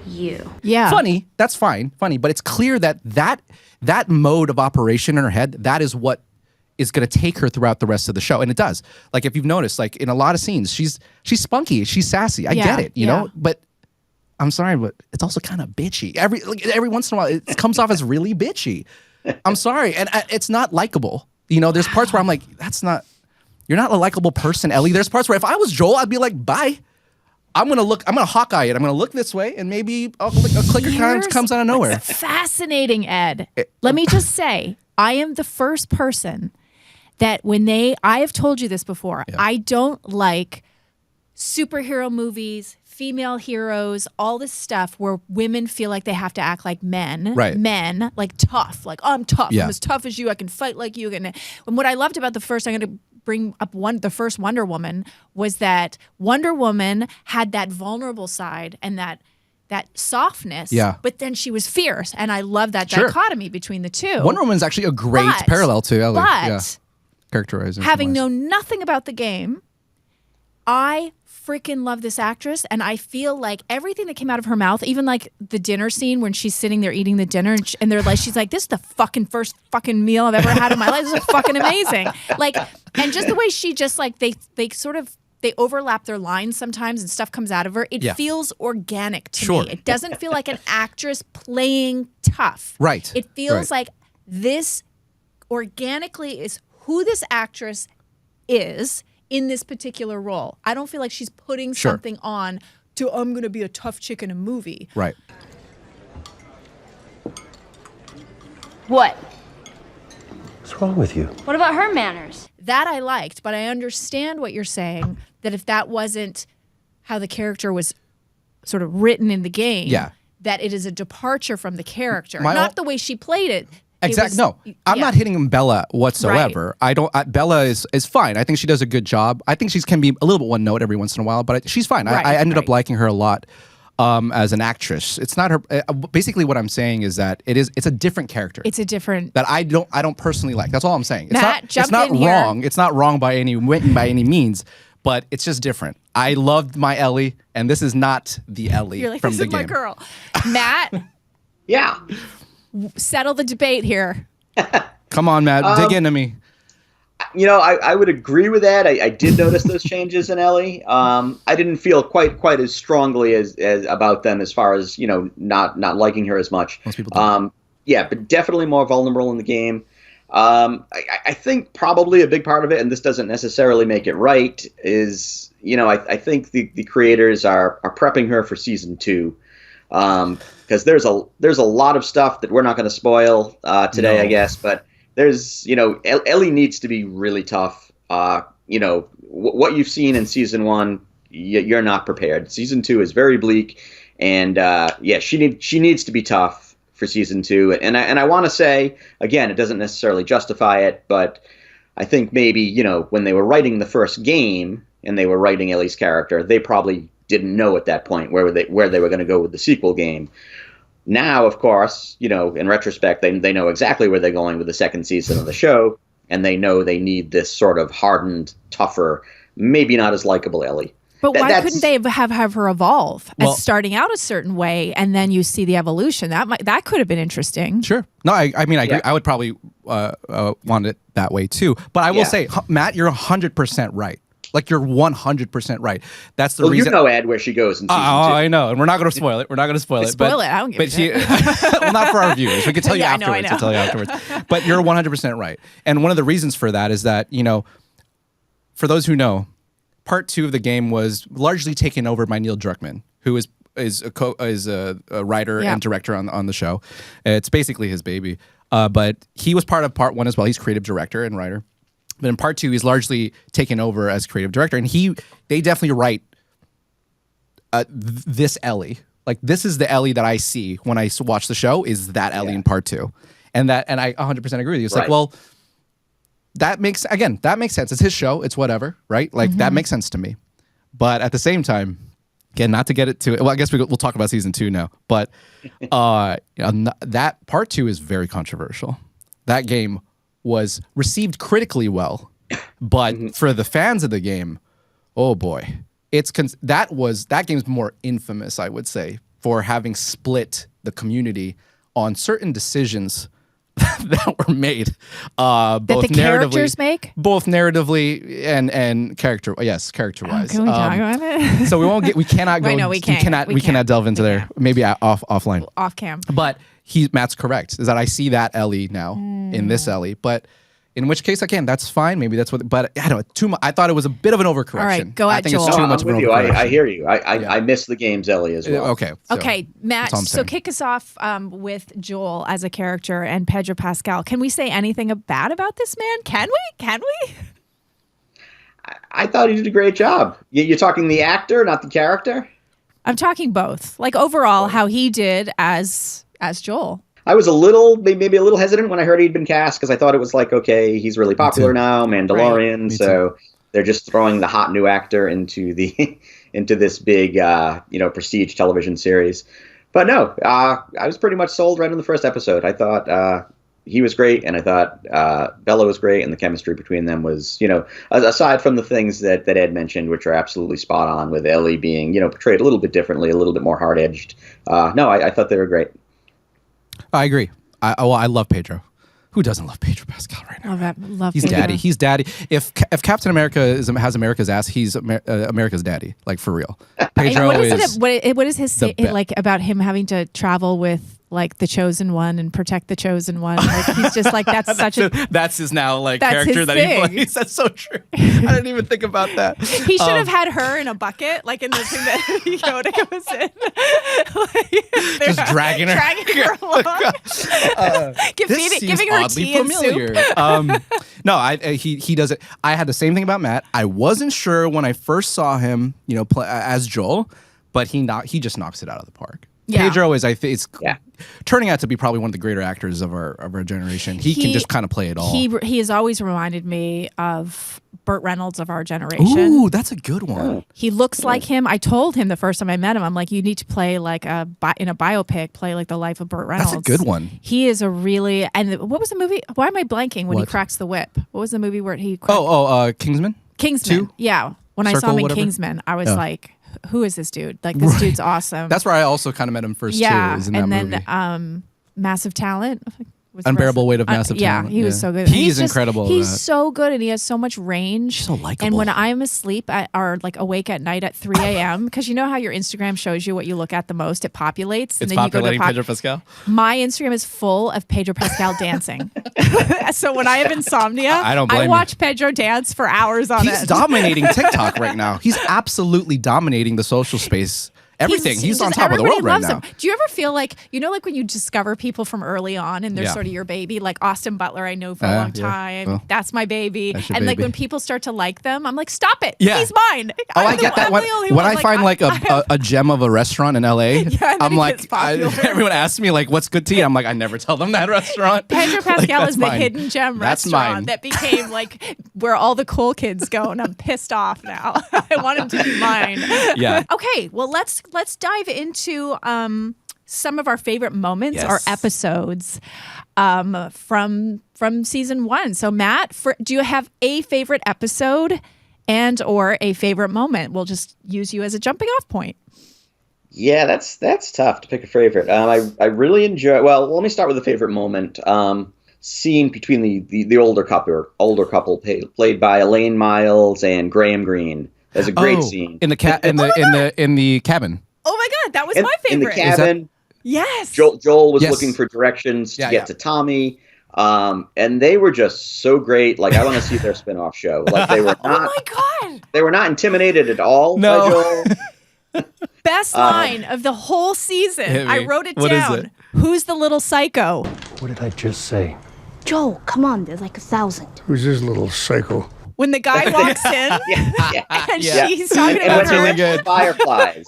You. Yeah. Funny, that's fine, funny, but it's clear that mode of operation in her head, that is what is going to take her throughout the rest of the show, and it does. Like, if you've noticed, like in a lot of scenes, she's spunky, she's sassy. I get it, you know, but I'm sorry, but it's also kind of bitchy. Every once in a while, it comes off as really bitchy. I'm sorry, and it's not likable. You know, there's parts where I'm like, you're not a likable person, Ellie. There's parts where if I was Joel, I'd be like, bye. I'm gonna Hawkeye it. I'm gonna look this way, and maybe a clicker comes out of nowhere. Fascinating, Ed. Let me just say, I am the first person that I have told you this before. Yeah. I don't like superhero movies, female heroes, all this stuff where women feel like they have to act like men. Right. Men, like tough. Like, I'm tough. Yeah. I'm as tough as you. I can fight like you. And what I loved about I'm going to bring up the first Wonder Woman, was that Wonder Woman had that vulnerable side and that softness, but then she was fierce. And I love that dichotomy between the two. Wonder Woman's actually a great parallel to Ellie. But characterizing. Having known nothing about the game, I freaking love this actress, and I feel like everything that came out of her mouth, even like the dinner scene when she's sitting there eating the dinner, and they're like, she's like, this is the fucking first fucking meal I've ever had in my life. This is fucking amazing. Like, and just the way she just like, they overlap their lines sometimes and stuff comes out of her. It feels organic to me. It doesn't feel like an actress playing tough. Right. It feels like this organically is who this actress is in this particular role. I don't feel like she's putting something on to, I'm going to be a tough chick in a movie. Right. What? What's wrong with you? What about her manners? That I liked, but I understand what you're saying, that if that wasn't how the character was sort of written in the game, that it is a departure from the character. Not the way she played it. Exactly. No, I'm not hitting Bella whatsoever. Right. Bella is fine. I think she does a good job. I think she can be a little bit one note every once in a while, but she's fine. Right, I ended up liking her a lot as an actress. It's not her. Basically, what I'm saying is that it's a different character. It's a different that I don't personally like. That's all I'm saying. It's not wrong. It's not wrong by any means, but it's just different. I loved my Ellie, and this is not the Ellie from the game. This is my girl, Matt. Yeah. Settle the debate here. Come on, Matt. Dig into me. You know, I would agree with that. I did notice those changes in Ellie. I didn't feel quite as strongly as about them as far as, you know, not liking her as much. Most people don't. Yeah, but definitely more vulnerable in the game. I think probably a big part of it, and this doesn't necessarily make it right, is, I think the creators are prepping her for season 2. Because there's a lot of stuff that we're not going to spoil today, I guess, but there's, Ellie needs to be really tough. What you've seen in season 1, you're not prepared. Season 2 is very bleak, and she needs to be tough for season 2. And I want to say, again, it doesn't necessarily justify it, but I think maybe, when they were writing the first game and they were writing Ellie's character, they probably didn't know at that point where they were going to go with the sequel game. Now, of course, in retrospect, they know exactly where they're going with the second season of the show, and they know they need this sort of hardened, tougher, maybe not as likable Ellie. But why couldn't they have her evolve as starting out a certain way, and then you see the evolution? That could have been interesting. Sure. No, I mean, I agree. I would probably want it that way too. But I will say, Matt, you're 100% right. Like, you're 100% right. That's the reason. Ed, where she goes in season 2. I know, and we're not going to spoil it. We're not going to spoil it. Spoil it. I don't give a shit. Well, not for our viewers. We can tell you afterwards. I know. We'll tell you afterwards. But you're 100% right. And one of the reasons for that is that, for those who know, part 2 of the game was largely taken over by Neil Druckmann, who is a writer and director on the show. It's basically his baby. But he was part of part 1 as well. He's creative director and writer. But in part 2, he's largely taken over as creative director, and they definitely write this Ellie. Like, this is the Ellie that I see when I watch the show. Is that Ellie in part 2, and I 100% agree with you. It's like, well, that makes sense. It's his show. It's whatever, right? Like, that makes sense to me. But at the same time, again, not to get it to, well, I guess we'll talk about season 2 now. But that part 2 is very controversial. That game was received critically well, but for the fans of the game, oh boy, that game's more infamous, I would say, for having split the community on certain decisions that were made, both that the characters make, both narratively and character-wise. Can we talk about it? So we cannot go. Wait, no, we can't. We cannot delve into there. Maybe offline, off cam. But Matt's correct. Is that I see that Ellie now in this Ellie, but in which case, again, that's fine. Maybe that's what. But I don't know. Too much. I thought it was a bit of an overcorrection. All right, go I at think Joel. it's too much of an overcorrection. I hear you. I miss the game's Ellie as well. Okay. Okay, Matt. So kick us off with Joel as a character and Pedro Pascal. Can we say anything bad about this man? Can we? I thought he did a great job. You're talking the actor, not the character? I'm talking both. Like, overall, how he did as Joel. I was maybe a little hesitant when I heard he'd been cast, because I thought it was like, okay, he's really popular now, Mandalorian, so they're just throwing the hot new actor into this big prestige television series. But no, I was pretty much sold right in the first episode. I thought he was great, and I thought Bella was great, and the chemistry between them was, aside from the things that Ed mentioned, which are absolutely spot on, with Ellie being, portrayed a little bit differently, a little bit more hard-edged. I thought they were great. I agree. I love Pedro. Who doesn't love Pedro Pascal right now? Love He's Pedro. daddy. He's daddy. If Captain America has America's ass, he's America's daddy. Like, for real. Pedro What is his say, like, about him having to travel with, like, the chosen one and protect the chosen one? Like, he's just like, that's his now, like, that's character his that thing. he plays. That's so true. I didn't even think about that. He should have had her in a bucket, like in the thing that Yoda was in. Just dragging her along. Giving her oddly tea familiar. and soup. No, he does it. I had the same thing about Matt. I wasn't sure when I first saw him, play as Joel, but he just knocks it out of the park. Yeah. Pedro is, I think, is turning out to be probably one of the greater actors of our generation. He can just kind of play it all. He has always reminded me of Burt Reynolds of our generation. Ooh, that's a good one. He looks like him. I told him the first time I met him, I'm like, you need to play like in a biopic, play like the life of Burt Reynolds. That's a good one. He is a really, and what was the movie? Why am I blanking when he cracks the whip? What was the movie where he? Kingsman. Kingsman. 2? Yeah. When I saw him in Kingsman, I was like, who is this dude? Like, this dude's awesome. That's where I also kind of met him first too. Is in that and movie. then Massive Talent. Was the Unbearable rest Weight of Massive Yeah, Talent. he was so good. He's incredible in He's that. so good, and he has so much range. So likable. And when I'm asleep or like awake at night at 3 a.m., because you know how your Instagram shows you what you look at the most, it populates, and It's then you go to populating Pedro Pascal. My Instagram is full of Pedro Pascal dancing. So when I have insomnia, I don't blame you. watch Pedro dance for hours on He's end. dominating TikTok right now. He's absolutely dominating the social space. Everything. He's on top of the world right now. Do you ever feel like, like when you discover people from early on and they're Yeah. sort of your baby, like Austin Butler, I know for a long yeah. time. Well, that's my baby. that's your And like baby. when people start to like them, I'm like, stop it. Yeah. He's mine. Oh, I get that. When I find like a gem of a restaurant in LA, and then I'm it like, gets popular. everyone asks me like, what's good to eat? I'm like, I never tell them that restaurant. Pedro Like, Pascal that's is the mine. hidden gem That's restaurant mine. that became like where all the cool kids go, and I'm pissed off now. I want him to be mine. Yeah. Okay, well let's dive into some of our favorite moments or Yes. episodes from season 1. So Matt, do you have a favorite episode and or a favorite moment? We'll just use you as a jumping off point. Yeah, that's tough to pick a favorite. I really enjoy. Well, let me start with a favorite moment. Scene between the older couple played by Elaine Miles and Graham Greene. That's a great scene in the in the cabin. Oh my God, that was my in the favorite. cabin. Yes. Joel was Yes. looking for directions to Yeah, get yeah. to Tommy. And they were just so great. Like, I want to see their spin-off show. Like, they were Oh not my God. they were not intimidated at all No. by Joel. Best line of the whole season. Hit me. I wrote it What is down. it? Who's the little psycho? What did I just say? Joel, come on, there's like 1,000. Who's this little psycho? When the guy walks in and Yeah. she's talking And about what's her. really good. Fireflies.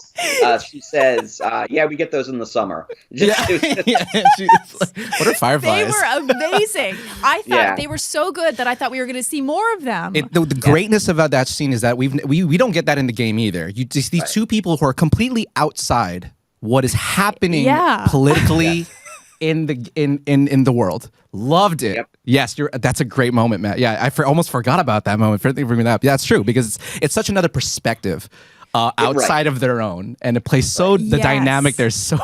She says, "Yeah, we get those in the summer." Just, Yeah. She's like, what are They fireflies? were amazing. I thought Yeah. they were so good that I thought we were going to see more of them. The greatness about that scene is that we don't get that in the game either. You just these two people who are completely outside what is happening Yeah. politically in the world. Loved it. Yep. Yes, that's a great moment, Matt. Yeah, I almost forgot about that moment. For bringing that up, yeah, that's true because it's such another perspective outside of their own, and it plays so the Yes. dynamic. They're so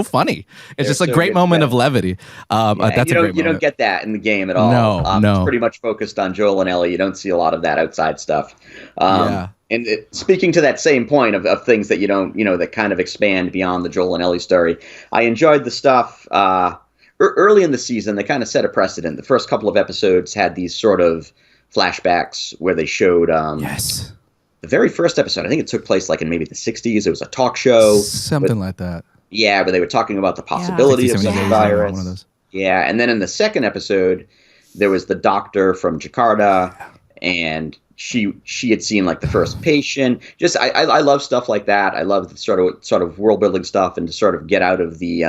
funny. It's They're just a so great good moment together. of levity. That's a great moment. You don't get that in the game at all. No, no. It's pretty much focused on Joel and Ellie. You don't see a lot of that outside stuff. Yeah. And speaking to that same point of things that you don't, that kind of expand beyond the Joel and Ellie story, I enjoyed the stuff early in the season. They kind of set a precedent. The first couple of episodes had these sort of flashbacks where they showed Yes, the very first episode. I think it took place like in maybe the 60s. It was a talk show. something like that. Yeah, but they were talking about the possibility of 60, such a 70, virus. one of those. Yeah, and then in the second episode, there was the doctor from Jakarta, and she had seen like the first patient. Just I love stuff like that. I love the sort of world building stuff, and to sort of get out of the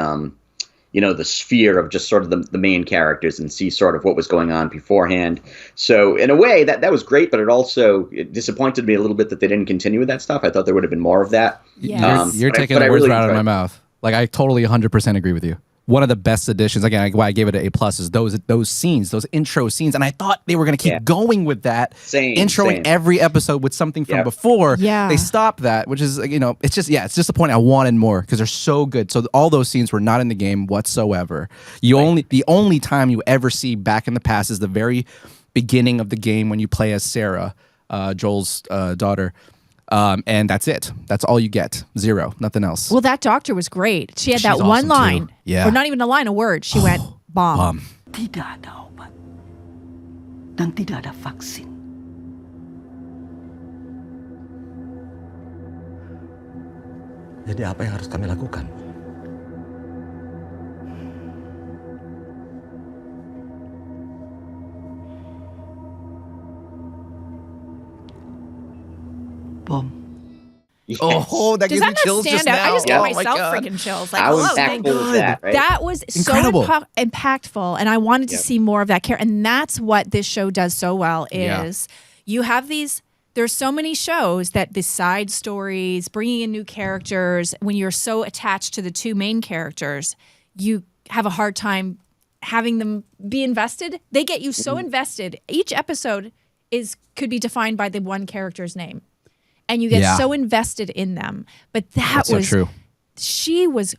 the sphere of just sort of the main characters and see sort of what was going on beforehand. So in a way, that was great, but it disappointed me a little bit that they didn't continue with that stuff. I thought there would have been more of that. Yes. You're But I- taking but the I words really right out of my enjoyed it. mouth. Like I totally 100% agree with you. One of the best additions, again, why I gave it an A+ is those scenes, those intro scenes, and I thought they were going to keep going with that, Same. introing every episode with something from Yeah. before. Yeah. They stopped that, which is it's just the point. I wanted more because they're so good. So all those scenes were not in the game whatsoever. The only time you ever see back in the past is the very beginning of the game when you play as Sarah, Joel's daughter. And that's it. That's all you get. Zero. Nothing else. Well, that doctor was great. She had She's that one awesome, too. line. Yeah. Or not even a line, a word. She went, bomb. Tidak ada obat dan tidak ada vaksin. Jadi apa yang harus kami lakukan? Bom. Oh, that Does gives me that not chills stand just out? now. I just gave Oh my myself God. freaking chills. Like, How hello, impactful thank was that, right? That was Incredible. so impactful, and I wanted to Yep. see more of that character. And that's what this show does so well Yeah. is you have these. There's so many shows that the side stories, bringing in new characters, when you're so attached to the two main characters, you have a hard time having them be invested. They get you so invested. Each episode could be defined by the one character's name, and you get Yeah. so invested in them. But that That's so was true. she was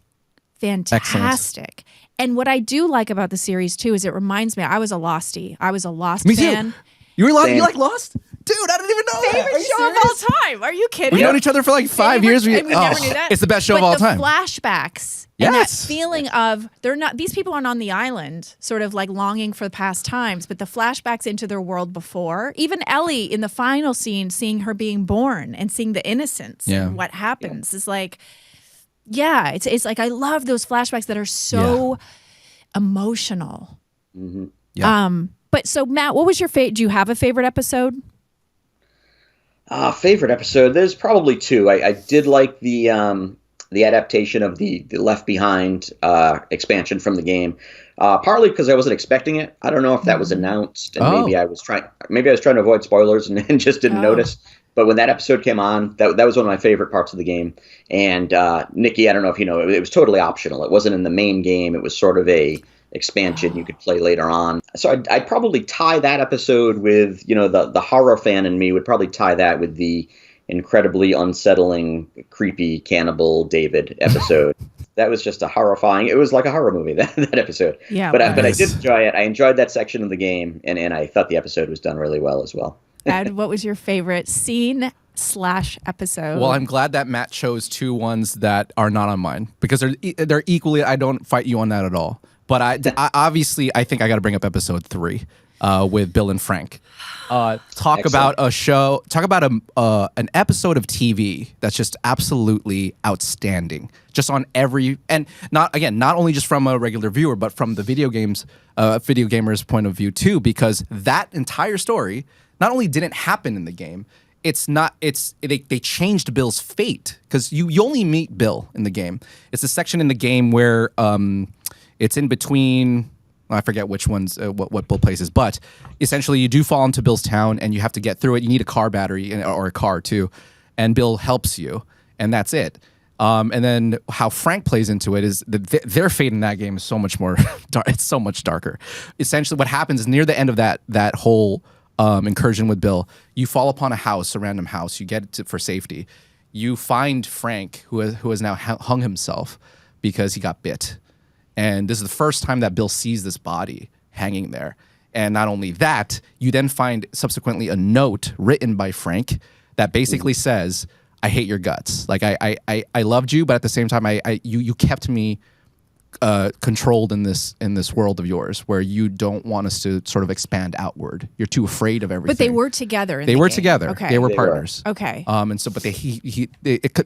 fantastic. And what I do like about the series too is it reminds me, I was a Lostie. I was a Lost Me fan. too. You like Lost? Dude, I didn't even know that. Favorite show of all time. Are you kidding? We've known each other for like 5 years. And we never knew that. It's the best show of all time. The flashbacks. Yes. And that feeling of these people aren't on the island, sort of like longing for the past times, but the flashbacks into their world before. Even Ellie in the final scene, seeing her being born and seeing the innocence and what happens is like, it's like I love those flashbacks that are so emotional. Mm-hmm. Yeah. But so Matt, what was your do you have a favorite episode? Favorite episode? There's probably two. I did like the adaptation of the Left Behind expansion from the game, partly because I wasn't expecting it. I don't know if that was announced, and maybe I was trying to avoid spoilers and just didn't notice. But when that episode came on, that was one of my favorite parts of the game. And Nikki, I don't know if you know, it was totally optional. It wasn't in the main game. It was sort of a expansion you could play later on. So I'd probably tie that episode with, the horror fan in me would probably tie that with the incredibly unsettling, creepy cannibal David episode. That was just it was like a horror movie, that episode. Yeah, but I did enjoy it. I enjoyed that section of the game, and I thought the episode was done really well as well. Ed, what was your favorite scene/episode? Well, I'm glad that Matt chose two ones that are not on mine, because they're equally, I don't fight you on that at all. But I obviously think I got to bring up episode 3 with Bill and Frank. Talk about a show. Talk about an episode of TV that's just absolutely outstanding. Just on and not only just from a regular viewer, but from the video gamer's point of view too, because that entire story not only didn't happen in the game. They changed Bill's fate, because you only meet Bill in the game. It's a section in the game where it's in between. I forget which ones, what both places, but essentially you do fall into Bill's town and you have to get through it. You need a car battery or a car too, and Bill helps you, and that's it. And then how Frank plays into it is that their fate in that game is so much more. It's so much darker. Essentially, what happens is near the end of that whole incursion with Bill, you fall upon a random house. You get it for safety. You find Frank, who has now hung himself because he got bit. And this is the first time that Bill sees this body hanging there. And not only that, you then find subsequently a note written by Frank that basically says, "I hate your guts. Like I loved you, but at the same time, you kept me controlled in this world of yours where you don't want us to sort of expand outward. You're too afraid of everything." But they were together. They were together. Okay. They were partners. Okay. And so, but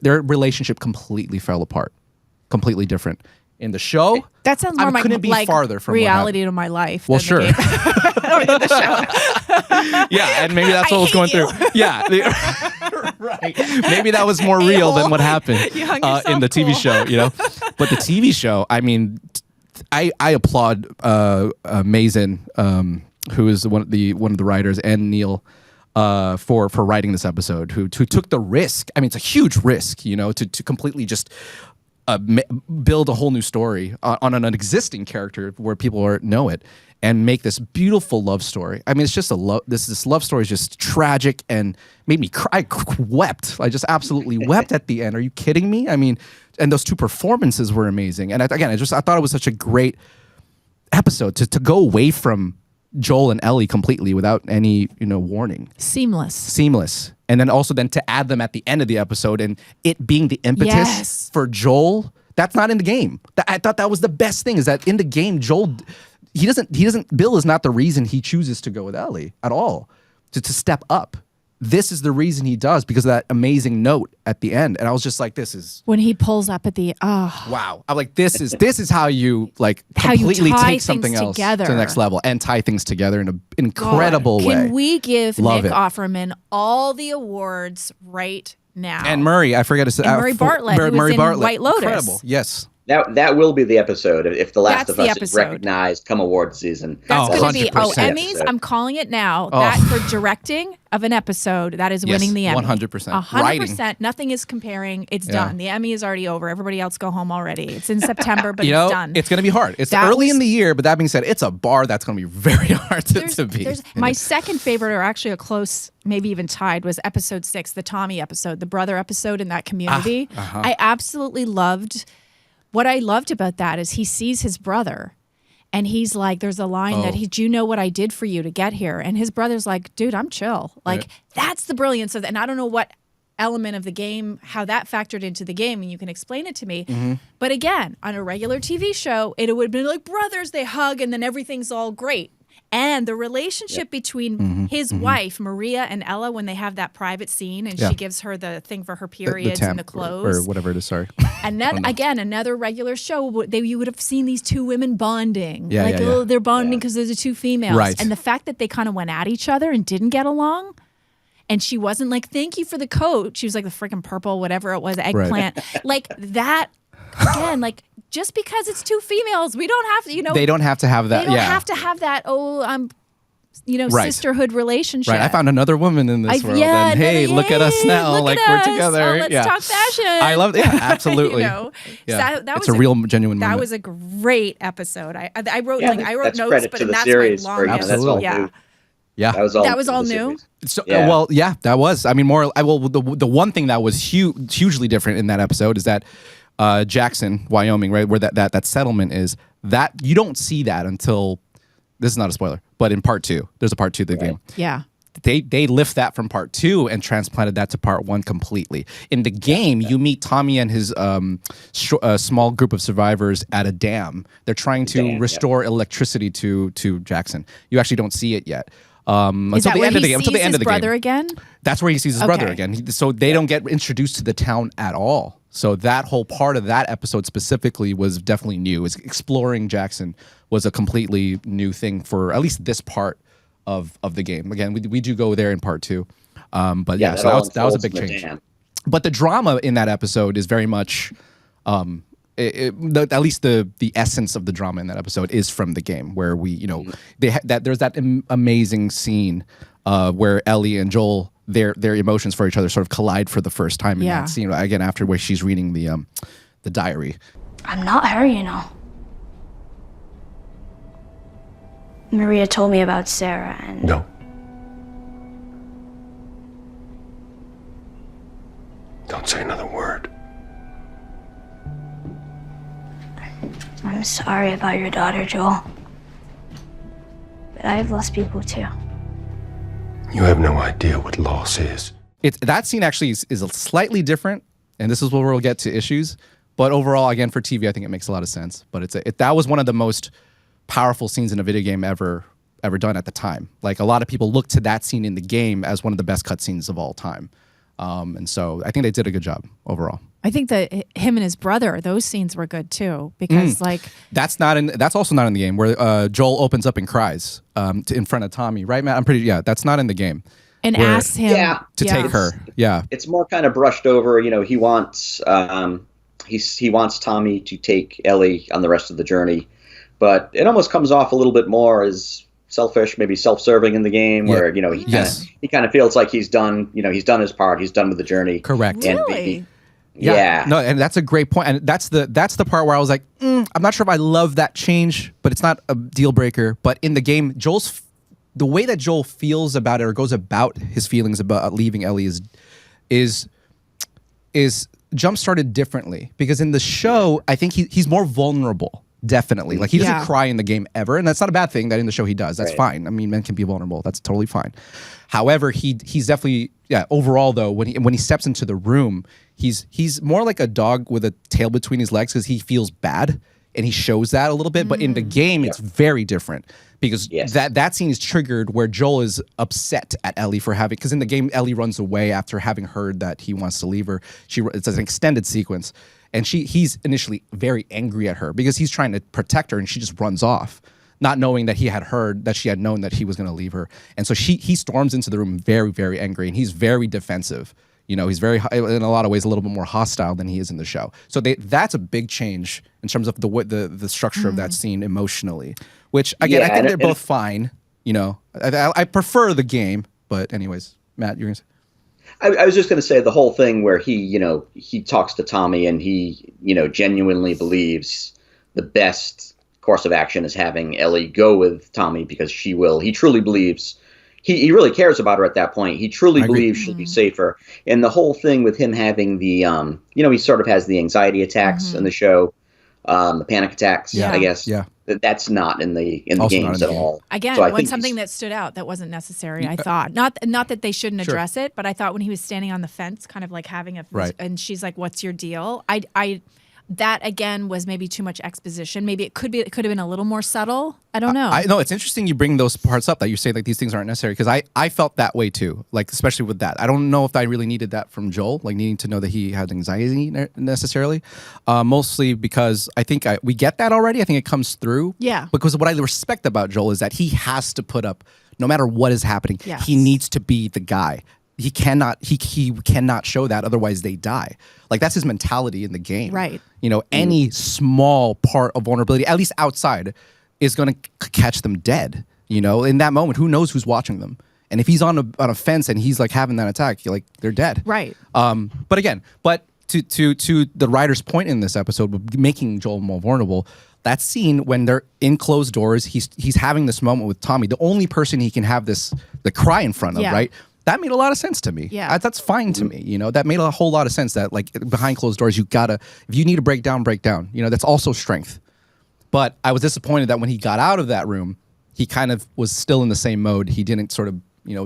their relationship completely fell apart, completely different. In the show, that sounds more like farther from reality to my life. Well, sure. Or the show. Yeah, and maybe that's what was going through. Yeah, right. Maybe that was more real than what happened in the TV show. But the TV show, I mean, I applaud Mason, who is one of the writers, and Neil. For writing this episode, who took the risk. I mean, it's a huge risk, to completely just build a whole new story on an existing character where people know it, and make this beautiful love story. I mean, it's just this love story is just tragic and made me cry. I wept. I just absolutely wept at the end. Are you kidding me? I mean, and those two performances were amazing. And I thought it was such a great episode to go away from Joel and Ellie completely without any warning. Seamless. And then to add them at the end of the episode, and it being the impetus for Joel. That's not in the game. I thought that was the best thing, is that in the game, Joel, Bill is not the reason he chooses to go with Ellie at all, to step up. This is the reason he does, because of that amazing note at the end. And I was just like, this is when he pulls up at the wow. I'm like, this is how you completely take something else together to the next level and tie things together in an incredible way. Can we give Nick Offerman all the awards right now? And Murray, I forgot to say, Murray Bartlett, who was in White Lotus. Incredible. Yes. That will be the episode if The Last of Us is recognized come award season. That's going to be Emmys. I'm calling it now. That for directing of an episode, that is winning the Emmy. 100%. 100%. Nothing is comparing. It's done. The Emmy is already over. Everybody else go home already. It's in September, but it's done. It's going to be hard. It's early in the year, but that being said, it's a bar that's going to be very hard to beat. My second favorite, or actually a close, maybe even tied, was episode 6, the Tommy episode, the brother episode in that community. I absolutely loved what I loved about that is he sees his brother and he's like, there's a line that do you know what I did for you to get here? And his brother's like, dude, I'm chill. Like, that's the brilliance of that. And I don't know what element of the game, how that factored into the game, and you can explain it to me. But again, on a regular TV show, it would have been like brothers, they hug, and then everything's all great. And the relationship between his wife, Maria, and Ella, when they have that private scene and she gives her the thing for her periods and the clothes. Or whatever it is, sorry. And then, again, another regular show, you would have seen these two women bonding. They're bonding because there's the two females. Right. And the fact that they kind of went at each other and didn't get along. And she wasn't like, thank you for the coat. She was like the freaking purple, whatever it was, eggplant. Like that, again, like just because it's two females, we don't have to, They don't have to have that. They don't have to have that, sisterhood relationship. Right. I found another woman in this world. And hey, look at us now. Like we're together. Let's talk fashion. I love it. Yeah, absolutely. So it's a real genuine moment. That was a great episode. I wrote that's notes, credit but to the that's series my for, longest. that's all Yeah. new. Yeah, that was all new. So, that was. I mean, the one thing that was hugely different in that episode is that Jackson, Wyoming, right, where that settlement is, that you don't see that until, this is not a spoiler, but in part 2, there's a part 2 of the game. Yeah. They lift that from part 2 and transplanted that to part 1 completely. In the game, you meet Tommy and his small group of survivors at a dam. They're trying to restore electricity to Jackson. You actually don't see it yet. Until the end of the game. Until the end of the brother game. again? That's where he sees his brother again. So they don't get introduced to the town at all. So that whole part of that episode specifically was definitely new. Exploring Jackson was a completely new thing for at least this part of the game. Again, we do go there in part 2. But so that was a big change. But the drama in that episode is very much, at least the essence of the drama in that episode is from the game, where there's that amazing scene where Ellie and Joel, their emotions for each other sort of collide for the first time in that scene. Again, after where she's reading the diary. I'm not her, you know. Maria told me about Sarah and... No. Don't say another word. I'm sorry about your daughter, Joel. But I've lost people too. You have no idea what loss is. That scene actually is slightly different, and this is where we'll get to issues. But overall, again, for TV, I think it makes a lot of sense. But that was one of the most powerful scenes in a video game ever done at the time. Like, a lot of people look to that scene in the game as one of the best cutscenes of all time. And so I think they did a good job overall. I think that him and his brother, those scenes were good too, because that's also not in the game, where Joel opens up and cries in front of Tommy, right, Matt? That's not in the game. And asks him to take her. Yeah, it's more kind of brushed over. He wants he wants Tommy to take Ellie on the rest of the journey, but it almost comes off a little bit more as selfish, maybe self-serving in the game, where he kind of feels like he's done. He's done his part. He's done with the journey. Correct. Really? Yeah. No, and that's a great point. And that's the part where I was like, I'm not sure if I love that change, but it's not a deal breaker. But in the game, the way that Joel feels about it, or goes about his feelings about leaving Ellie, is jump started differently. Because in the show, I think he's more vulnerable. Definitely. Like, he doesn't cry in the game ever, and that's not a bad thing that in the show he does. That's fine. I mean, men can be vulnerable. That's totally fine. However, he's definitely, overall though, when he steps into the room, he's more like a dog with a tail between his legs, because he feels bad, and he shows that a little bit. But in the game, it's very different, because that scene is triggered where Joel is upset at Ellie for having, because in the game, Ellie runs away after having heard that he wants to leave her. It's an extended sequence. And he's initially very angry at her because he's trying to protect her, and she just runs off, not knowing that he had heard that she had known that he was going to leave her. And so he storms into the room very, very angry, and he's very defensive. He's very, in a lot of ways, a little bit more hostile than he is in the show. So that's a big change in terms of the structure of that scene emotionally, which, again, I think they're both fine. I prefer the game, but anyways, Matt, you're going to say? I was just going to say the whole thing where he talks to Tommy, and he, genuinely believes the best course of action is having Ellie go with Tommy, because he truly believes, he really cares about her at that point. He truly believes she'll be safer. And the whole thing with him having the, he sort of has the anxiety attacks in the show. the panic attacks. Yeah. I guess. Yeah. That's not in the Also not games in at the game. all. Again, So I when think something that stood out that wasn't necessary, I thought. Not that they shouldn't Sure. address it, but I thought when he was standing on the fence, kind of like having a Right. and she's like, "What's your deal?" I that again was maybe too much exposition. Maybe it could have been a little more subtle. I don't know. I know it's interesting you bring those parts up that you say like these things aren't necessary because I felt that way too, like especially with that. I don't know if I really needed that from Joel, like needing to know that he had anxiety necessarily, mostly because I think we get that already. I think it comes through. Yeah. Because what I respect about Joel is that he has to put up, no matter what is happening, Yes. he needs to be the guy. He cannot show that, otherwise they die. Like that's his mentality in the game. Right. You know, any small part of vulnerability, at least outside, is going to catch them dead. You know, in that moment, who knows who's watching them? And if he's on a fence and he's like having that attack, you're like they're dead. Right. But to the writer's point in this episode, with making Joel more vulnerable. That scene when they're in closed doors, he's having this moment with Tommy, the only person he can have the cry in front of, Yeah. right? That made a lot of sense to me. Yeah. That's fine to me. You know, that made a whole lot of sense that like behind closed doors, if you need to break down, break down. You know, that's also strength. But I was disappointed that when he got out of that room, he kind of was still in the same mode. He didn't sort of,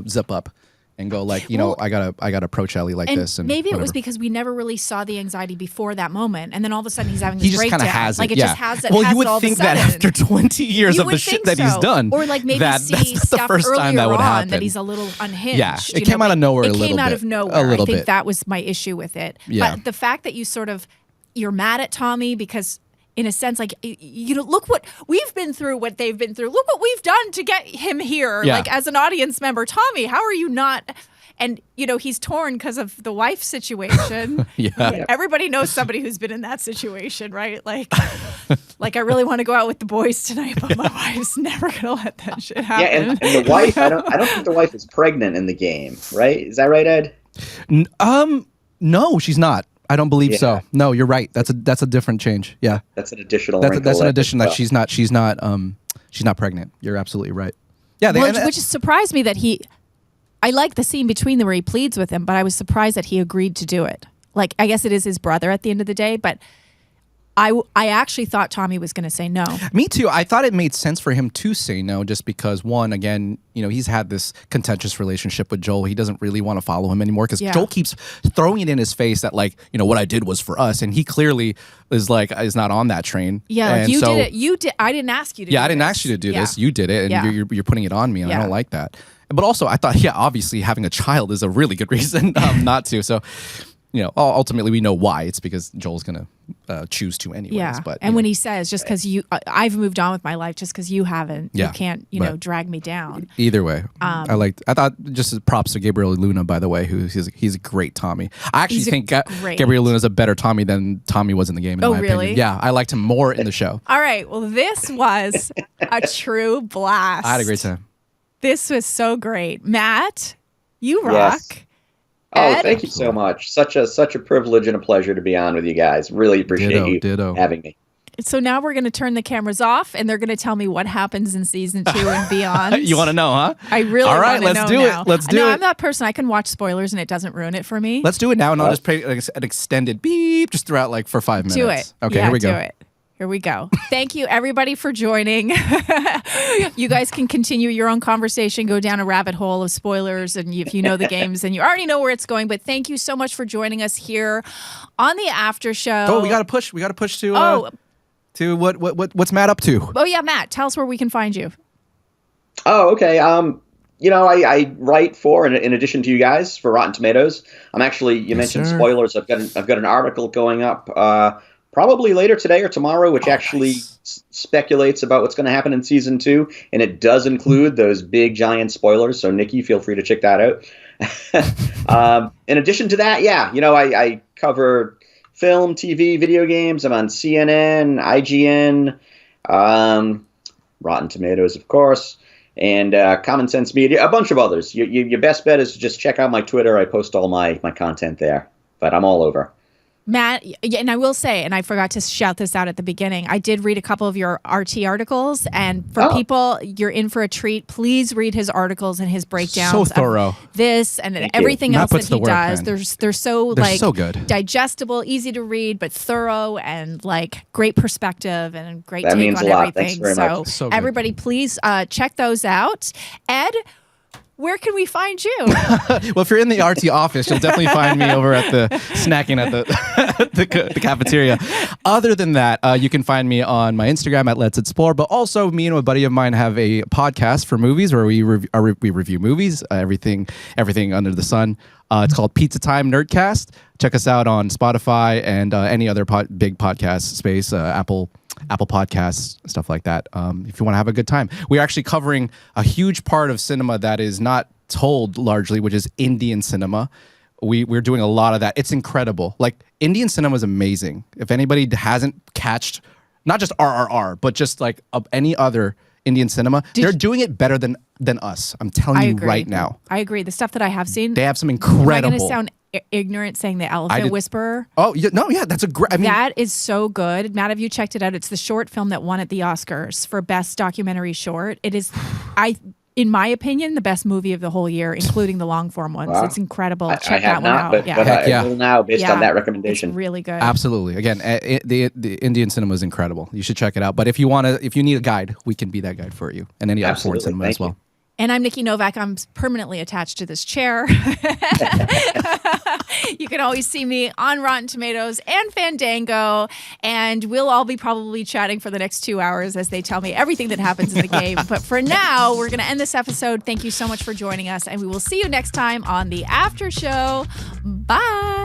zip up and go like, Well, I gotta approach Ellie like and this. And maybe it was whatever. because we never really saw the anxiety before that moment, and then all of a sudden he's having this He just breakdown. kind of has it. Like it yeah. just has it. Well, has you it all would of a think that sudden. after 20 years You of the would shit think that he's so. done, or like maybe that's see the stuff first earlier time that would on happen. that he's a little unhinged. Yeah, it you came know, out of nowhere a It little came out bit. of nowhere. A little I think bit. that was my issue with it. Yeah. But the fact that you're mad at Tommy because, in a sense, like, look what we've been through, what they've been through. Look what we've done to get him here. Yeah. Like, as an audience member, Tommy, how are you not? And, he's torn because of the wife situation. Yeah. Everybody knows somebody who's been in that situation, right? Like, I really want to go out with the boys tonight, but my wife's never going to let that shit happen. Yeah, and the wife, I don't think the wife is pregnant in the game, right? Is that right, Ed? No, she's not. I don't believe so. No, you're right. That's a different change. Yeah. That's an additional. That's an wrinkle addition as that well. she's not pregnant. You're absolutely right. Yeah, Which surprised me that I like the scene between them where he pleads with him, but I was surprised that he agreed to do it. Like, I guess it is his brother at the end of the day, but I actually thought Tommy was going to say no. Me too. I thought it made sense for him to say no, just because one, again, he's had this contentious relationship with Joel. He doesn't really want to follow him anymore because Joel keeps throwing it in his face that like, what I did was for us, and he clearly is not on that train. Yeah, and like you did it. You did. I didn't ask you to. Yeah, do I didn't this. ask you to do Yeah. this. You did it, and Yeah. you're putting it on me, and I Yeah. don't like that. But also, I thought, obviously having a child is a really good reason not to. So, ultimately we know why. It's because Joel's going to choose to anyways. Yeah, But and when he says, just because I've moved on with my life, just because you haven't, you can't, but drag me down. either way, I thought just as props to Gabriel Luna, by the way, he's a great Tommy. I actually think Gabriel Luna's a better Tommy than Tommy was in the game. In my really? opinion. Yeah, I liked him more in the show. All right, well, this was a true blast. I had a great time. This was so great. Matt, you rock. Yes. Oh, Ed? thank you so much. Such a privilege and a pleasure to be on with you guys. Really appreciate you having me. So now we're going to turn the cameras off, and they're going to tell me what happens in season 2 and beyond. You want to know, huh? I really All right, want to let's know do now. it. Let's do no, it. I'm that person. I can watch spoilers, and it doesn't ruin it for me. Let's do it now, and I'll just play an extended beep just throughout like for 5 minutes. Do it. Okay, yeah, here we go. Do it. Here we go. Thank you, everybody, for joining. You guys can continue your own conversation, go down a rabbit hole of spoilers, and if you know the games, and you already know where it's going. But thank you so much for joining us here on the After Show. Oh, we got to push. We got to push to what's Matt up to? Oh yeah, Matt, tell us where we can find you. Oh, okay. I write for, in addition to you guys, for Rotten Tomatoes. I'm actually, you mentioned spoilers. I've got an article going up probably later today or tomorrow, which speculates about what's going to happen in season 2, and it does include those big giant spoilers. So, Nikki, feel free to check that out. In addition to that, I cover film, TV, video games. I'm on CNN, IGN, Rotten Tomatoes, of course, and Common Sense Media, a bunch of others. Your best bet is to just check out my Twitter. I post all my content there, but I'm all over. Matt, and I will say, and I forgot to shout this out at the beginning, I did read a couple of your RT articles, and for people, you're in for a treat. Please read his articles and his breakdowns. So thorough. Of this and everything else that he does. Man. They're so good, digestible, easy to read, but thorough and like great perspective and great That take means on a lot. everything. Thanks very much. So good. Everybody, please check those out. Ed, where can we find you? Well, if you're in the RT office, you'll definitely find me over at the snacking at the cafeteria. Other than that, you can find me on my Instagram at Let's Explore. But also, me and a buddy of mine have a podcast for movies where we review movies, everything under the sun. It's called Pizza Time Nerdcast. Check us out on Spotify and any other big podcast space, Apple Podcasts, stuff like that. If you want to have a good time, we're actually covering a huge part of cinema that is not told largely, which is Indian cinema. We're doing a lot of that. It's incredible. Like, Indian cinema is amazing. If anybody hasn't catched, not just RRR, but just like any other Indian cinema, they're doing it better than us. I'm telling you right now. I agree. The stuff that I have seen, they have some incredible. Am I going to sound ignorant saying The Elephant Whisperer? Oh, yeah, that's a great. That is so good. Matt, have you checked it out? It's the short film that won at the Oscars for Best Documentary Short. It is, in my opinion, the best movie of the whole year, including the long form ones. Wow. It's incredible. Check that one out. But I will now, based on that recommendation. It's really good. Absolutely. Again, the Indian cinema is incredible. You should check it out. But if you need a guide, we can be that guide for you, and any other foreign cinema as well. And I'm Nikki Novak. I'm permanently attached to this chair. You can always see me on Rotten Tomatoes and Fandango. And we'll all be probably chatting for the next 2 hours as they tell me everything that happens in the game. But for now, we're going to end this episode. Thank you so much for joining us. And we will see you next time on the After Show. Bye.